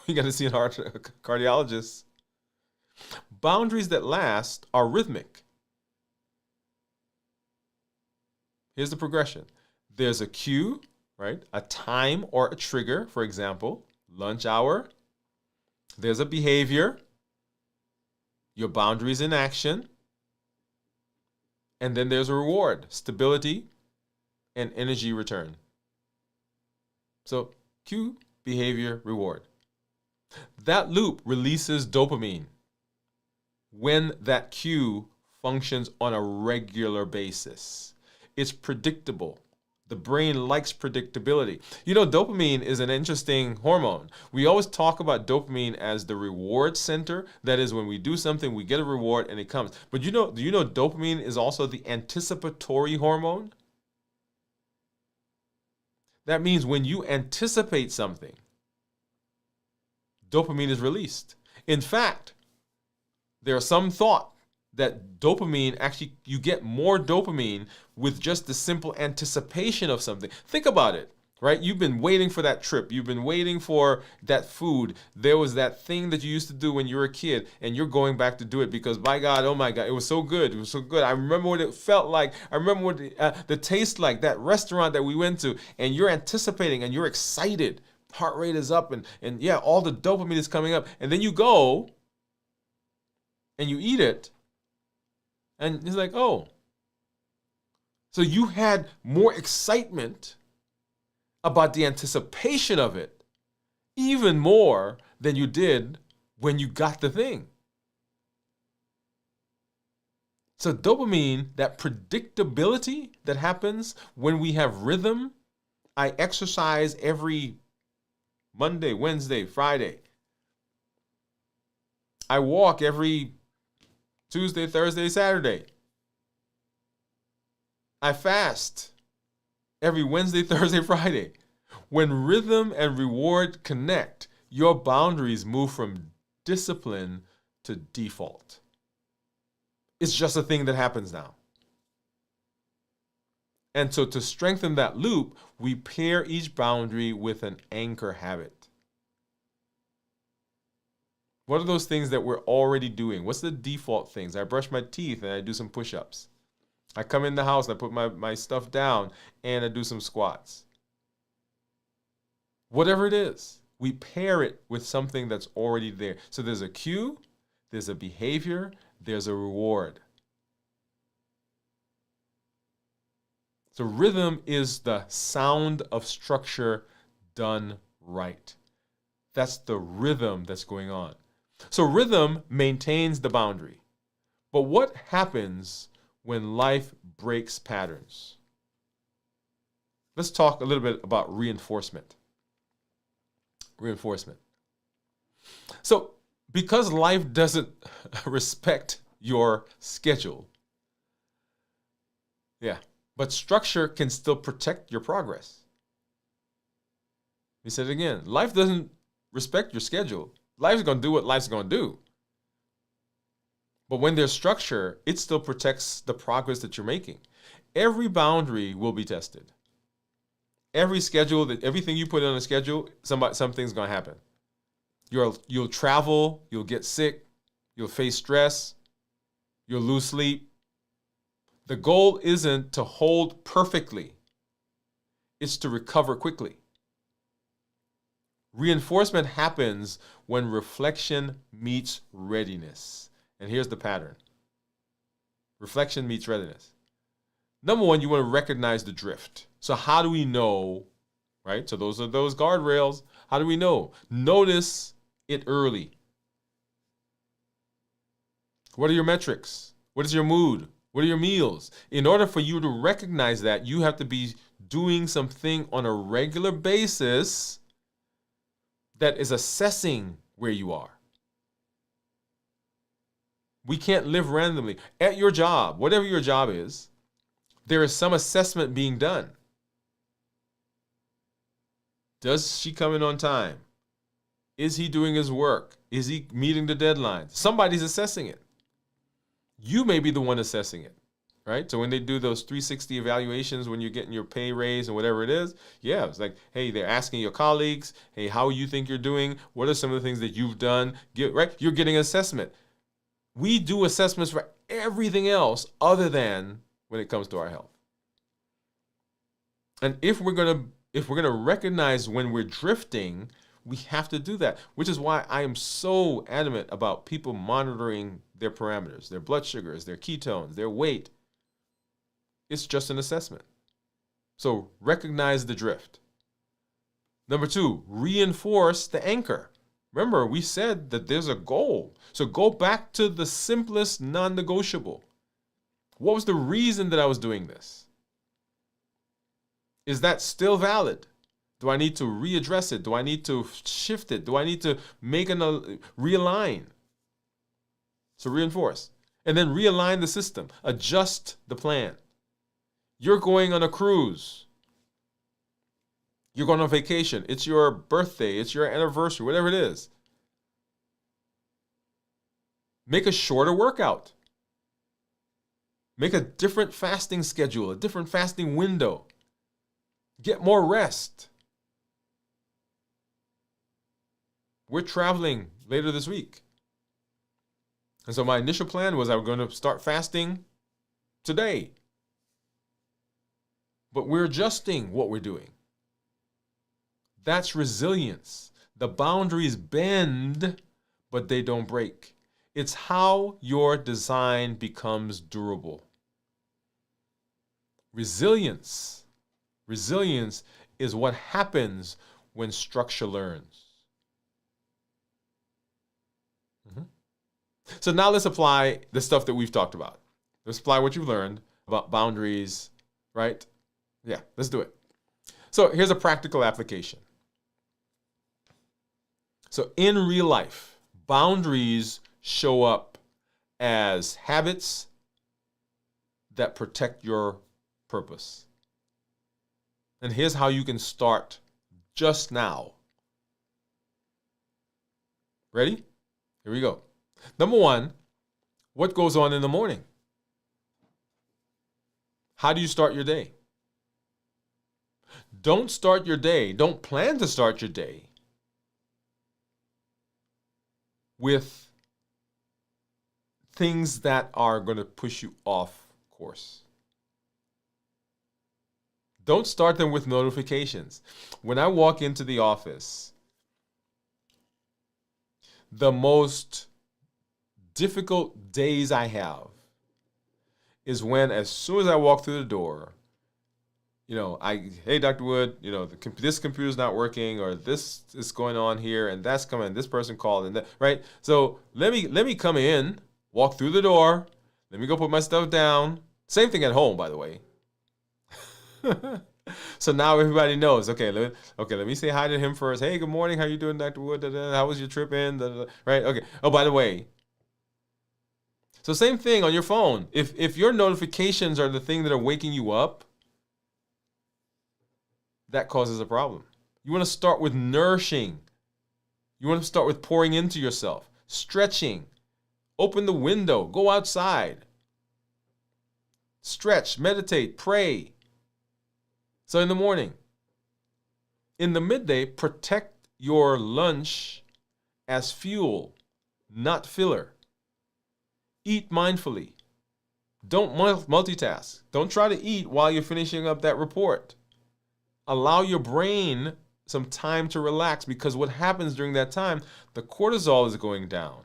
We got to see a cardiologist. Boundaries that last are rhythmic. Here's the progression. There's a cue, right? A time or a trigger, for example, lunch hour. There's a behavior, your boundaries in action. And then there's a reward, stability, and energy return. So cue, behavior, reward. That loop releases dopamine when that cue functions on a regular basis. It's predictable. The brain likes predictability. Dopamine is an interesting hormone. We always talk about dopamine as the reward center. That is, when we do something, we get a reward and it comes. But do you know dopamine is also the anticipatory hormone? That means when you anticipate something, dopamine is released. In fact, there's some thought that dopamine, you get more dopamine with just the simple anticipation of something. Think about it. right? You've been waiting for that trip. You've been waiting for that food. There was that thing that you used to do when you were a kid, and you're going back to do it because, by God, oh my God, it was so good. It was so good. I remember what it felt like. I remember what the taste like, that restaurant that we went to, and you're anticipating and you're excited. Heart rate is up, and yeah, all the dopamine is coming up. And then you go and you eat it, and it's like, oh. So you had more excitement about the anticipation of it, even more than you did when you got the thing. So dopamine, that predictability that happens when we have rhythm. I exercise every Monday, Wednesday, Friday. I walk every Tuesday, Thursday, Saturday. I fast every Wednesday, Thursday, Friday. When rhythm and reward connect, your boundaries move from discipline to default. It's just a thing that happens now. And so to strengthen that loop, we pair each boundary with an anchor habit. What are those things that we're already doing? What's the default things? I brush my teeth and I do some push-ups. I come in the house and I put my stuff down and I do some squats. Whatever it is, we pair it with something that's already there. So there's a cue, there's a behavior, there's a reward. So rhythm is the sound of structure done right. That's the rhythm that's going on. So rhythm maintains the boundary. But what happens when life breaks patterns? Let's talk a little bit about reinforcement. Reinforcement. So because life doesn't respect your schedule, but structure can still protect your progress. We said it again, life doesn't respect your schedule. Life's going to do what life's going to do. But when there's structure, it still protects the progress that you're making. Every boundary will be tested. Every schedule, everything you put on a schedule, something's going to happen. You'll travel, you'll get sick, you'll face stress, you'll lose sleep. The goal isn't to hold perfectly. It's to recover quickly. Reinforcement happens when reflection meets readiness. And here's the pattern. Reflection meets readiness. Number one, you want to recognize the drift. So how do we know, right? So those are those guardrails. How do we know? Notice it early. What are your metrics? What is your mood? What are your meals? In order for you to recognize that, you have to be doing something on a regular basis that is assessing where you are. We can't live randomly. At your job, whatever your job is, there is some assessment being done. Does she come in on time? Is he doing his work? Is he meeting the deadlines? Somebody's assessing it. You may be the one assessing it, right? So when they do those 360 evaluations, when you're getting your pay raise and whatever it is, yeah, it's like, hey, they're asking your colleagues, hey, how you think you're doing? What are some of the things that you've done? Right? You're getting assessment. We do assessments for everything else other than when it comes to our health. And if we're gonna recognize when we're drifting, we have to do that, which is why I am so adamant about people monitoring their parameters, their blood sugars, their ketones, their weight. It's just an assessment. So recognize the drift. Number two, reinforce the anchor. Remember, we said that there's a goal. So go back to the simplest non-negotiable. What was the reason that I was doing this? Is that still valid? Do I need to readdress it? Do I need to shift it? Do I need to realign? So reinforce. And then realign the system. Adjust the plan. You're going on a cruise. You're going on vacation. It's your birthday. It's your anniversary, whatever it is. Make a shorter workout. Make a different fasting schedule, a different fasting window. Get more rest. We're traveling later this week. And so my initial plan was I was going to start fasting today. But we're adjusting what we're doing. That's resilience. The boundaries bend, but they don't break. It's how your design becomes durable. Resilience is what happens when structure learns. So now let's apply the stuff that we've talked about. Let's apply what you've learned about boundaries, right? Yeah, let's do it. So here's a practical application. So in real life, boundaries show up as habits that protect your purpose. And here's how you can start just now. Ready? Here we go. Number one, what goes on in the morning? How do you start your day? Don't start your day, don't plan to start your day with things that are going to push you off course. Don't start them with notifications. When I walk into the office, the most difficult days I have is when, as soon as I walk through the door, hey, Dr. Woode, this computer's not working, or this is going on here, and that's coming, this person called, and that, right? So let me come in, walk through the door, let me go put my stuff down. Same thing at home, by the way. So now everybody knows, okay, let me say hi to him first. Hey, good morning, how you doing, Dr. Woode? How was your trip in? Right? Okay. Oh, by the way, so same thing on your phone. If your notifications are the thing that are waking you up, that causes a problem. You want to start with nourishing. You want to start with pouring into yourself, stretching, open the window, go outside, stretch, meditate, pray. So in the morning. In the midday, protect your lunch as fuel, not filler. Eat mindfully. Don't multitask. Don't try to eat while you're finishing up that report. Allow your brain some time to relax, because what happens during that time, the cortisol is going down.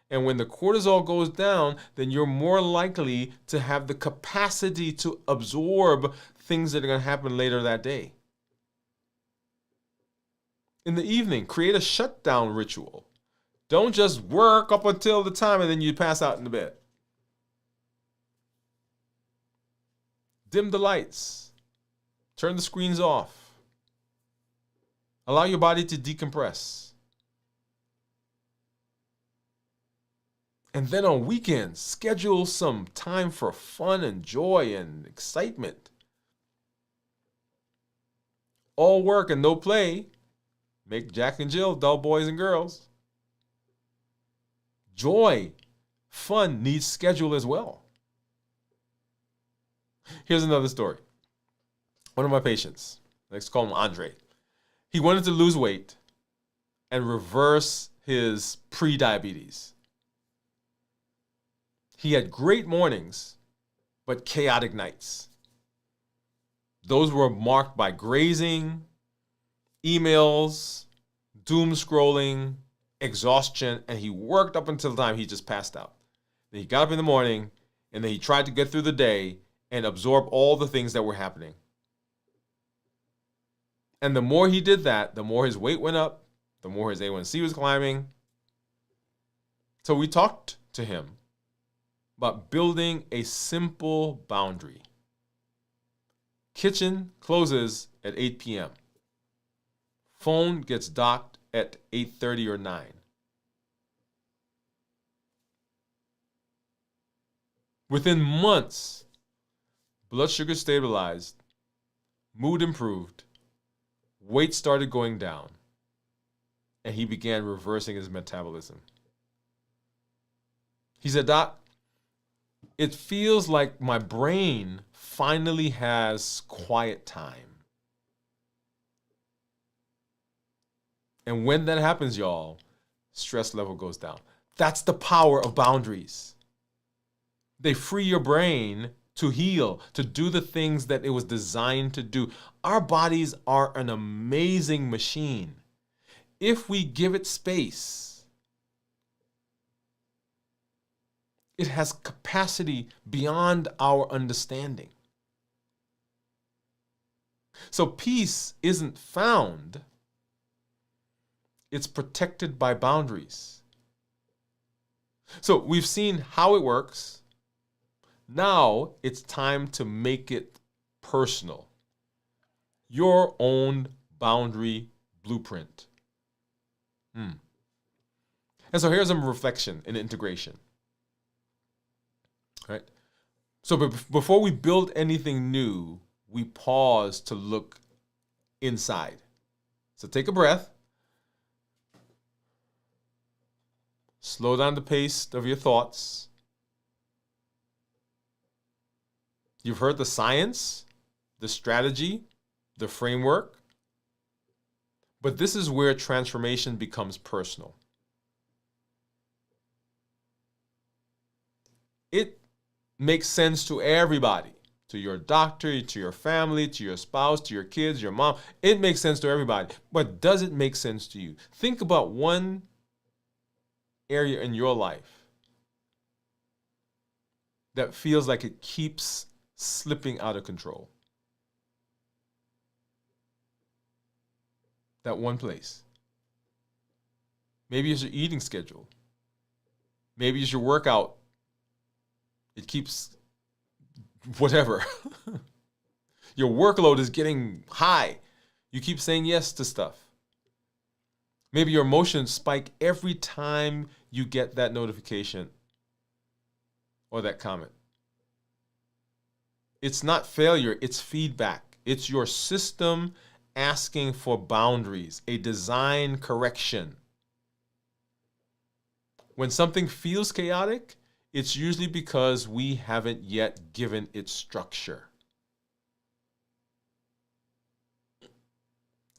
And when the cortisol goes down, then you're more likely to have the capacity to absorb things that are going to happen later that day. In the evening, create a shutdown ritual. Don't just work up until the time and then you pass out in the bed. Dim the lights. Turn the screens off. Allow your body to decompress. And then on weekends, schedule some time for fun and joy and excitement. All work and no play make Jack and Jill dull boys and girls. Joy, fun needs schedule as well. Here's another story. One of my patients, let's call him Andre. He wanted to lose weight and reverse his pre-diabetes. He had great mornings, but chaotic nights. Those were marked by grazing, emails, doom scrolling, exhaustion, and he worked up until the time he just passed out. Then he got up in the morning, and then he tried to get through the day and absorb all the things that were happening. And the more he did that, the more his weight went up, the more his A1C was climbing. So we talked to him about building a simple boundary. Kitchen closes at 8 p.m. Phone gets docked at 8:30 or 9. Within months, blood sugar stabilized, mood improved, weight started going down, and he began reversing his metabolism. He said, Doc, it feels like my brain finally has quiet time. And when that happens, y'all, stress level goes down. That's the power of boundaries. They free your brain to heal, to do the things that it was designed to do. Our bodies are an amazing machine. If we give it space, it has capacity beyond our understanding. So peace isn't found, it's protected by boundaries. So we've seen how it works. Now it's time to make it personal. Your own boundary blueprint. And so here's some reflection and integration. All right. So before we build anything new, we pause to look inside. So take a breath. Slow down the pace of your thoughts. You've heard the science, the strategy, the framework, but this is where transformation becomes personal. It makes sense to everybody, to your doctor, to your family, to your spouse, to your kids, your mom. It makes sense to everybody, but does it make sense to you? Think about one area in your life that feels like it keeps slipping out of control. That one place. Maybe it's your eating schedule. Maybe it's your workout. It keeps whatever. Your workload is getting high. You keep saying yes to stuff. Maybe your emotions spike every time you get that notification or that comment. It's not failure, it's feedback. It's your system asking for boundaries, a design correction. When something feels chaotic, it's usually because we haven't yet given it structure.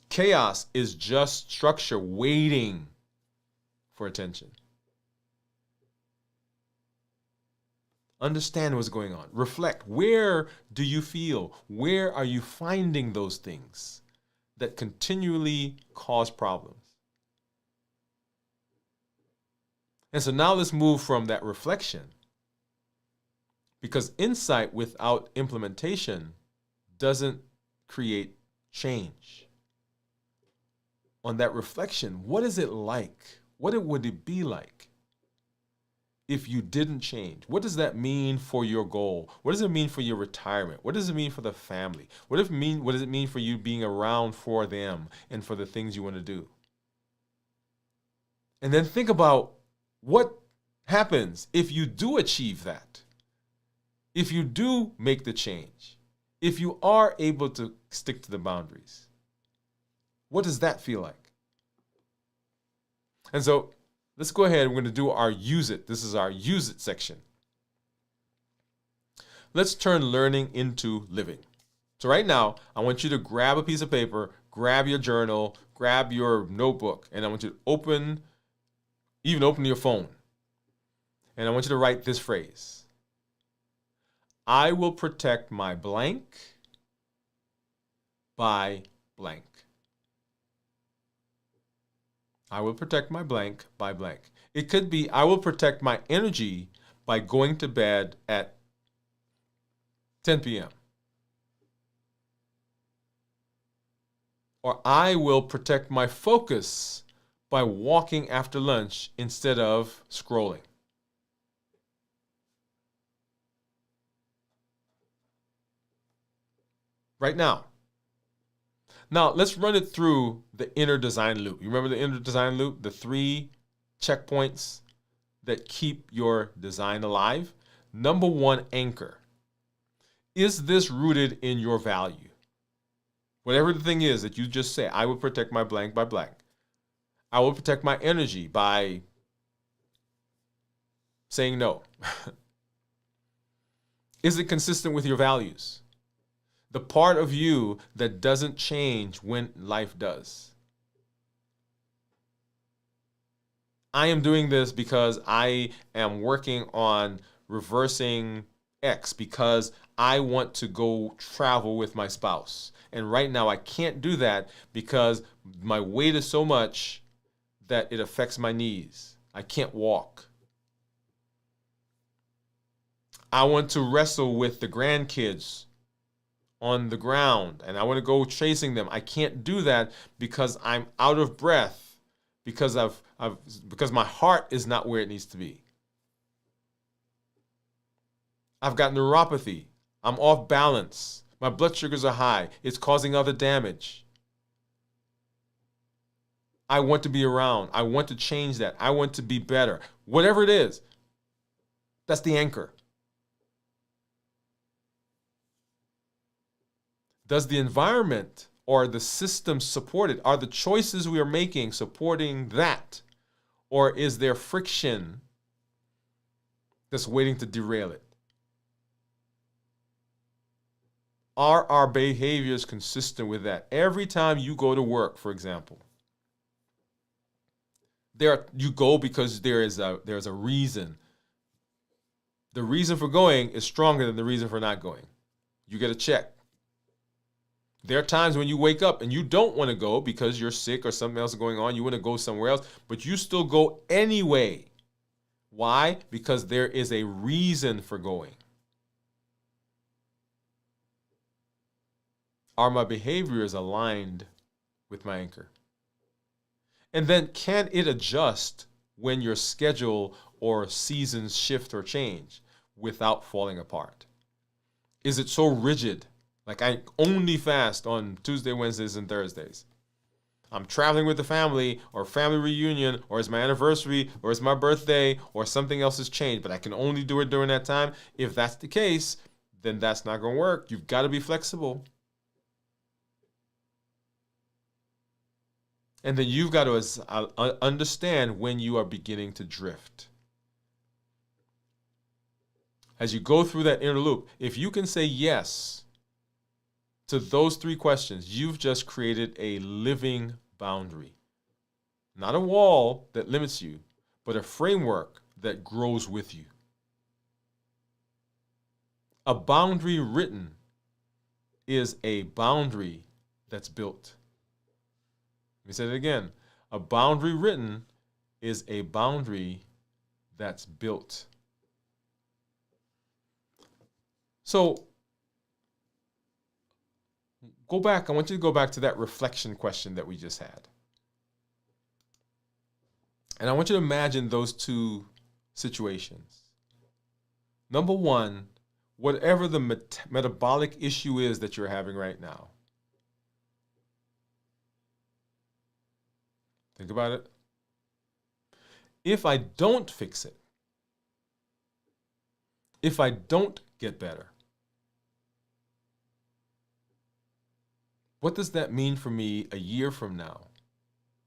Chaos is just structure waiting for attention. Understand what's going on. Reflect. Where do you feel? Where are you finding those things that continually cause problems? And so now let's move from that reflection, because insight without implementation doesn't create change. On that reflection, what is it like? What would it be like if you didn't change? What does that mean for your goal? What does it mean for your retirement? What does it mean for the family? What does it mean for you being around for them and for the things you want to do? And then think about what happens if you do achieve that. If you do make the change, if you are able to stick to the boundaries, what does that feel like? And so let's go ahead. We're going to do our use it. This is our use it section. Let's turn learning into living. So right now, I want you to grab a piece of paper, grab your journal, grab your notebook, and I want you to even open your phone. And I want you to write this phrase. I will protect my blank by blank. I will protect my blank by blank. It could be, I will protect my energy by going to bed at 10 p.m. Or I will protect my focus by walking after lunch instead of scrolling. Right now. Now, let's run it through the inner design loop. You remember the inner design loop? The 3 checkpoints that keep your design alive? Number 1, anchor. Is this rooted in your value? Whatever the thing is that you just say, I will protect my blank by blank. I will protect my energy by saying no. Is it consistent with your values? The part of you that doesn't change when life does. I am doing this because I am working on reversing X, because I want to go travel with my spouse. And right now I can't do that because my weight is so much that it affects my knees. I can't walk. I want to wrestle with the grandkids on the ground and I want to go chasing them. I can't do that because I'm out of breath, because because my heart is not where it needs to be. I've got neuropathy. I'm off balance. My blood sugars are high. It's causing other damage. I want to be around. I want to change that. I want to be better. Whatever it is, that's the anchor. Does the environment or the system support it? Are the choices we are making supporting that? Or is there friction that's waiting to derail it? Are our behaviors consistent with that? Every time you go to work, for example, you go because there's a reason. The reason for going is stronger than the reason for not going. You get a check. There are times when you wake up and you don't want to go because you're sick or something else is going on. You want to go somewhere else, but you still go anyway. Why? Because there is a reason for going. Are my behaviors aligned with my anchor? And then can it adjust when your schedule or seasons shift or change without falling apart? Is it so rigid? Like I only fast on Tuesday, Wednesdays, and Thursdays. I'm traveling with the family or family reunion, or it's my anniversary, or it's my birthday, or something else has changed, but I can only do it during that time. If that's the case, then that's not going to work. You've got to be flexible. And then you've got to understand when you are beginning to drift. As you go through that inner loop, if you can say yes to those three questions, you've just created a living boundary. Not a wall that limits you, but a framework that grows with you. A boundary written is a boundary that's built. Let me say it again. A boundary written is a boundary that's built. So go back. I want you to go back to that reflection question that we just had. And I want you to imagine those two situations. Number one, whatever the metabolic issue is that you're having right now. Think about it. If I don't fix it, if I don't get better, what does that mean for me a year from now,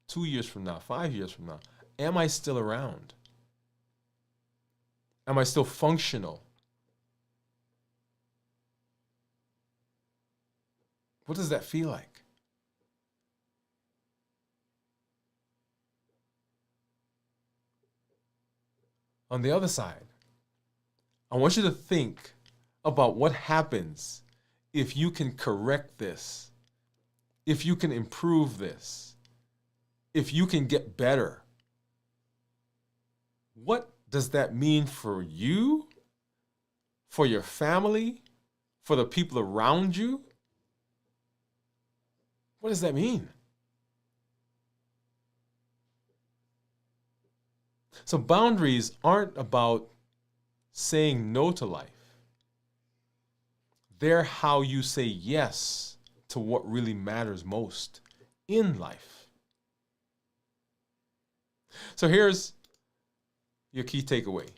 2 years from now, 5 years from now? Am I still around? Am I still functional? What does that feel like? On the other side, I want you to think about what happens if you can correct this, if you can improve this, if you can get better. What does that mean for you, for your family, for the people around you? What does that mean? So boundaries aren't about saying no to life. They're how you say yes to what really matters most in life. So here's your key takeaway.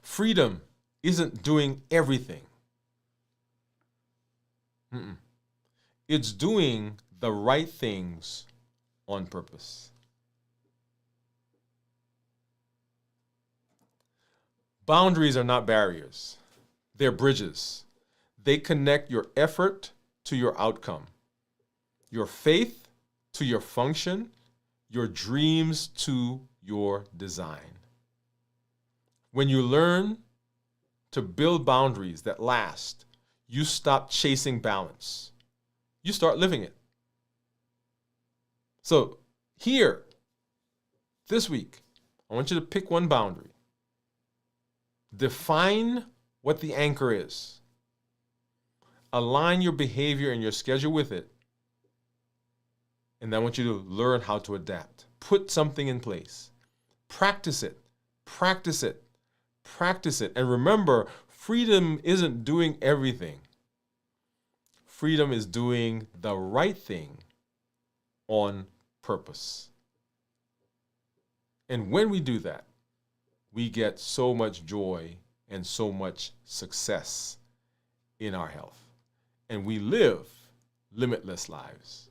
Freedom isn't doing everything. It's doing the right things on purpose. Boundaries are not barriers. They're bridges. They connect your effort to your outcome, your faith to your function, your dreams to your design. When you learn to build boundaries that last, you stop chasing balance. You start living it. So here, this week, I want you to pick one boundary. Define what the anchor is. Align your behavior and your schedule with it. And then I want you to learn how to adapt. Put something in place. Practice it. Practice it. Practice it. And remember, freedom isn't doing everything. Freedom is doing the right thing on purpose. And when we do that, we get so much joy and so much success in our health. And we live limitless lives.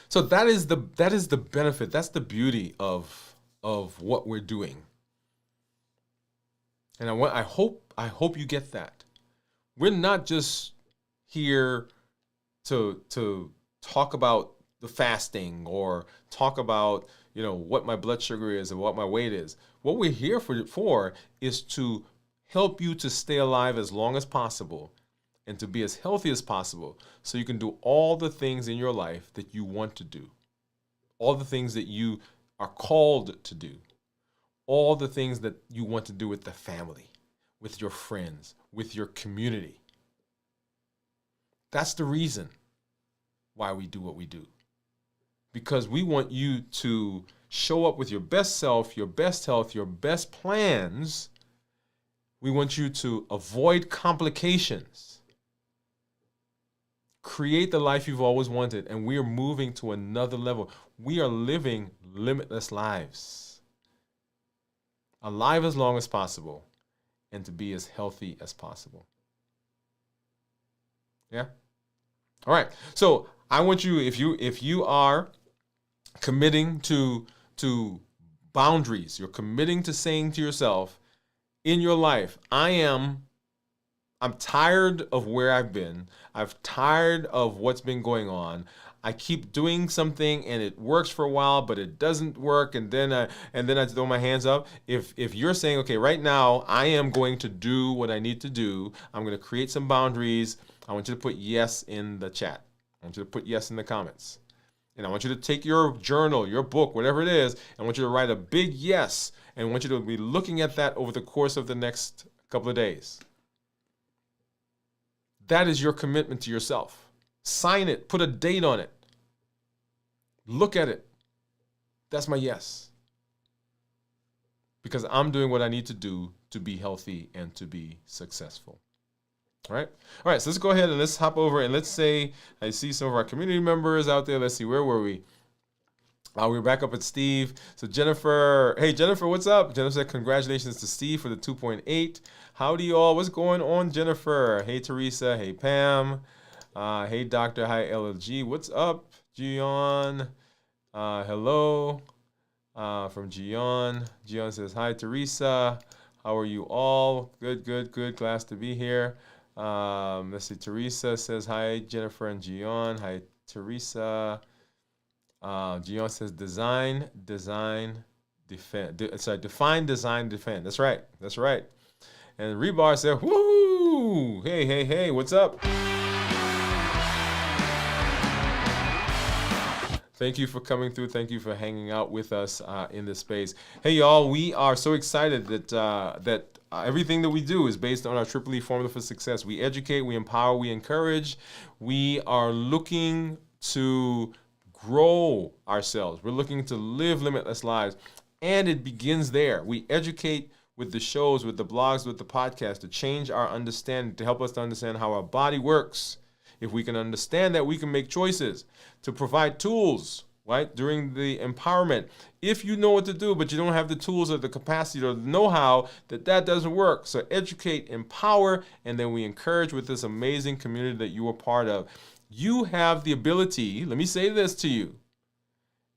So that is the benefit. That's the beauty of what we're doing. And I hope you get that. We're not just here to talk about the fasting or talk about, what my blood sugar is and what my weight is. What we're here for is to help you to stay alive as long as possible and to be as healthy as possible so you can do all the things in your life that you want to do, all the things that you are called to do, all the things that you want to do with the family, with your friends, with your community. That's the reason why we do what we do. Because we want you to show up with your best self, your best health, your best plans. We want you to avoid complications. Create the life you've always wanted, and we are moving to another level. We are living limitless lives. Alive as long as possible, and to be as healthy as possible. Yeah? All right. So I want you, if you are committing to boundaries, you're committing to saying to yourself in your life, I'm tired of where I've been. I'm tired of what's been going on. I keep doing something and it works for a while, but it doesn't work, and then I throw my hands up. If you're saying, okay, right now I am going to do what I need to do. I'm going to create some boundaries. I want you to put yes in the chat. I want you to put yes in the comments. And I want you to take your journal, your book, whatever it is, and I want you to write a big yes, and I want you to be looking at that over the course of the next couple of days. That is your commitment to yourself. Sign it. Put a date on it. Look at it. That's my yes. Because I'm doing what I need to do to be healthy and to be successful. All right. All right. So let's go ahead and let's hop over and let's say I see some of our community members out there. Let's see. Where were we? We're back up at Steve. So Jennifer, hey Jennifer, what's up? Jennifer said congratulations to Steve for the 2.8. Howdy y'all, what's going on, Jennifer? Hey Teresa, hey Pam, hey Dr. Hi LLG, what's up? Gian, hello, from Gian. Gian says, hi Teresa, how are you all? Good, glad to be here. Let's see, Teresa says, hi Jennifer and Gian, hi Teresa. Gian says define, design, defend. Define, design, defend. That's right. And Rebar said, woo! Hey, what's up? Thank you for coming through. Thank you for hanging out with us in this space. Hey, y'all, we are so excited that everything that we do is based on our Triple E formula for success. We educate, we empower, we encourage. We are looking to grow ourselves. We're looking to live limitless lives. And it begins there. We educate with the shows, with the blogs, with the podcast to change our understanding, to help us to understand how our body works. If we can understand that, we can make choices to provide tools, right, during the empowerment. If you know what to do, but you don't have the tools or the capacity or the know-how, that doesn't work. So educate, empower, and then we encourage with this amazing community that you are part of. You have the ability, let me say this to you,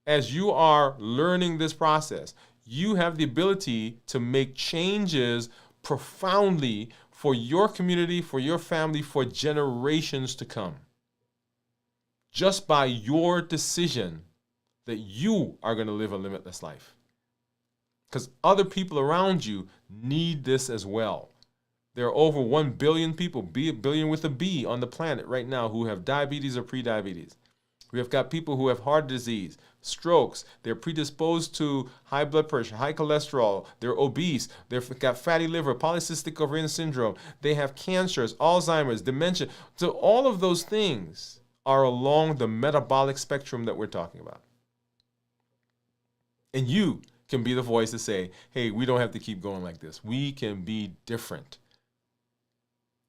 as you are learning this process, you have the ability to make changes profoundly for your community, for your family, for generations to come. Just by your decision that you are going to live a limitless life. Because other people around you need this as well. There are over 1 billion people, billion with a B, on the planet right now who have diabetes or prediabetes. We have got people who have heart disease, strokes, they're predisposed to high blood pressure, high cholesterol, they're obese, they've got fatty liver, polycystic ovarian syndrome, they have cancers, Alzheimer's, dementia. So all of those things are along the metabolic spectrum that we're talking about. And you can be the voice to say, hey, we don't have to keep going like this. We can be different.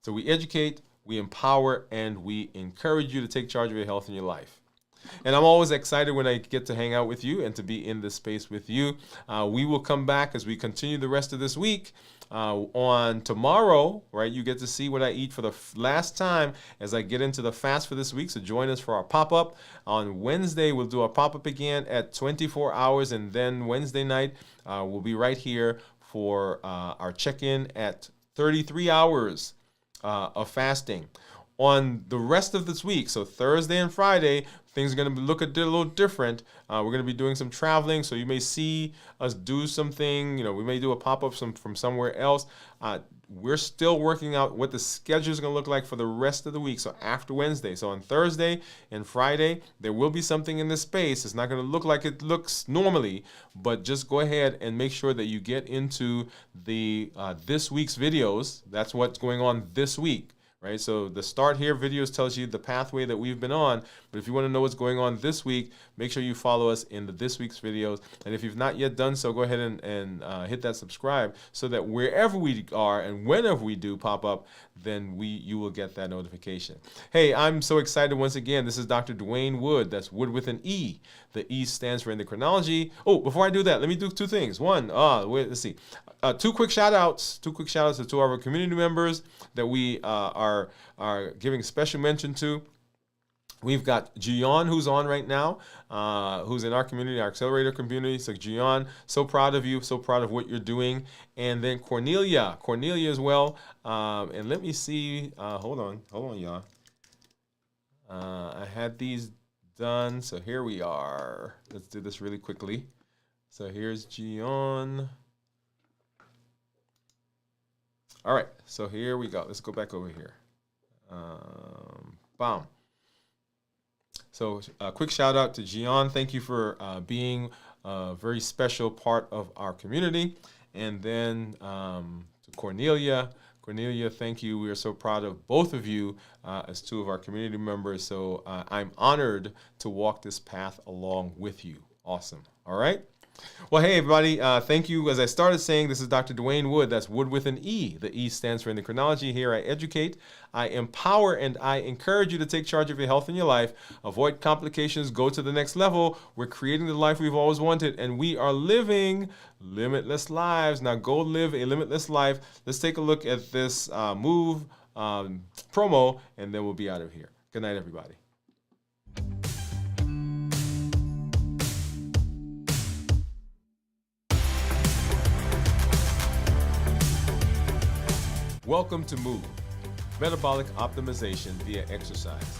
So we educate, we empower, and we encourage you to take charge of your health and your life. And I'm always excited when I get to hang out with you and to be in this space with you. We will come back as we continue the rest of this week. On tomorrow, right, you get to see what I eat for the last time as I get into the fast for this week. So join us for our pop-up. On Wednesday, we'll do our pop-up again at 24 hours. And then Wednesday night, we'll be right here for our check-in at 33 hours of fasting. On the rest of this week, so Thursday and Friday, things are going to look a little different. We're going to be doing some traveling, so you may see us do something. We may do a pop-up from somewhere else. We're still working out what the schedule is going to look like for the rest of the week, so after Wednesday. So on Thursday and Friday, there will be something in this space. It's not going to look like it looks normally, but just go ahead and make sure that you get into the this week's videos. That's what's going on this week. Right? So the Start Here videos tells you the pathway that we've been on. But if you want to know what's going on this week, make sure you follow us in this week's videos. And if you've not yet done so, go ahead and hit that subscribe so that wherever we are and whenever we do pop up, then you will get that notification. Hey, I'm so excited once again. This is Dr. Dwain Woode. That's Wood with an E. The E stands for endocrinology. Oh, before I do that, let me do two things. One, let's see. Two quick shout outs to two of our community members that we are giving special mention to. We've got Gian, who's on right now, who's in our community, our accelerator community. So Gian, so proud of you, so proud of what you're doing. And then Cornelia as well. And let me see, hold on, y'all. I had these done, so here we are. Let's do this really quickly. So here's Gian. All right, so here we go. Let's go back over here. Bam. So a quick shout out to Gian. Thank you for being a very special part of our community. And then to Cornelia. Cornelia, thank you. We are so proud of both of you as two of our community members. So I'm honored to walk this path along with you. Awesome. All right. Well, hey, everybody. Thank you. As I started saying, this is Dr. Dwain Woode. That's Wood with an E. The E stands for endocrinology. Here I educate, I empower, and I encourage you to take charge of your health and your life. Avoid complications. Go to the next level. We're creating the life we've always wanted, and we are living limitless lives. Now go live a limitless life. Let's take a look at this move promo, and then we'll be out of here. Good night, everybody. Welcome to Move, metabolic optimization via exercise.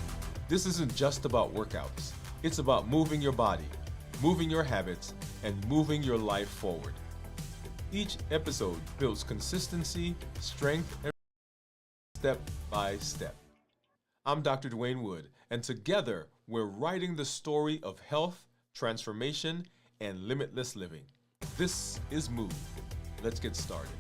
This isn't just about workouts. It's about moving your body, moving your habits, and moving your life forward. Each episode builds consistency, strength, and step by step. I'm Dr. Dwain Woode, and together we're writing the story of health, transformation, and limitless living. This is Move. Let's get started.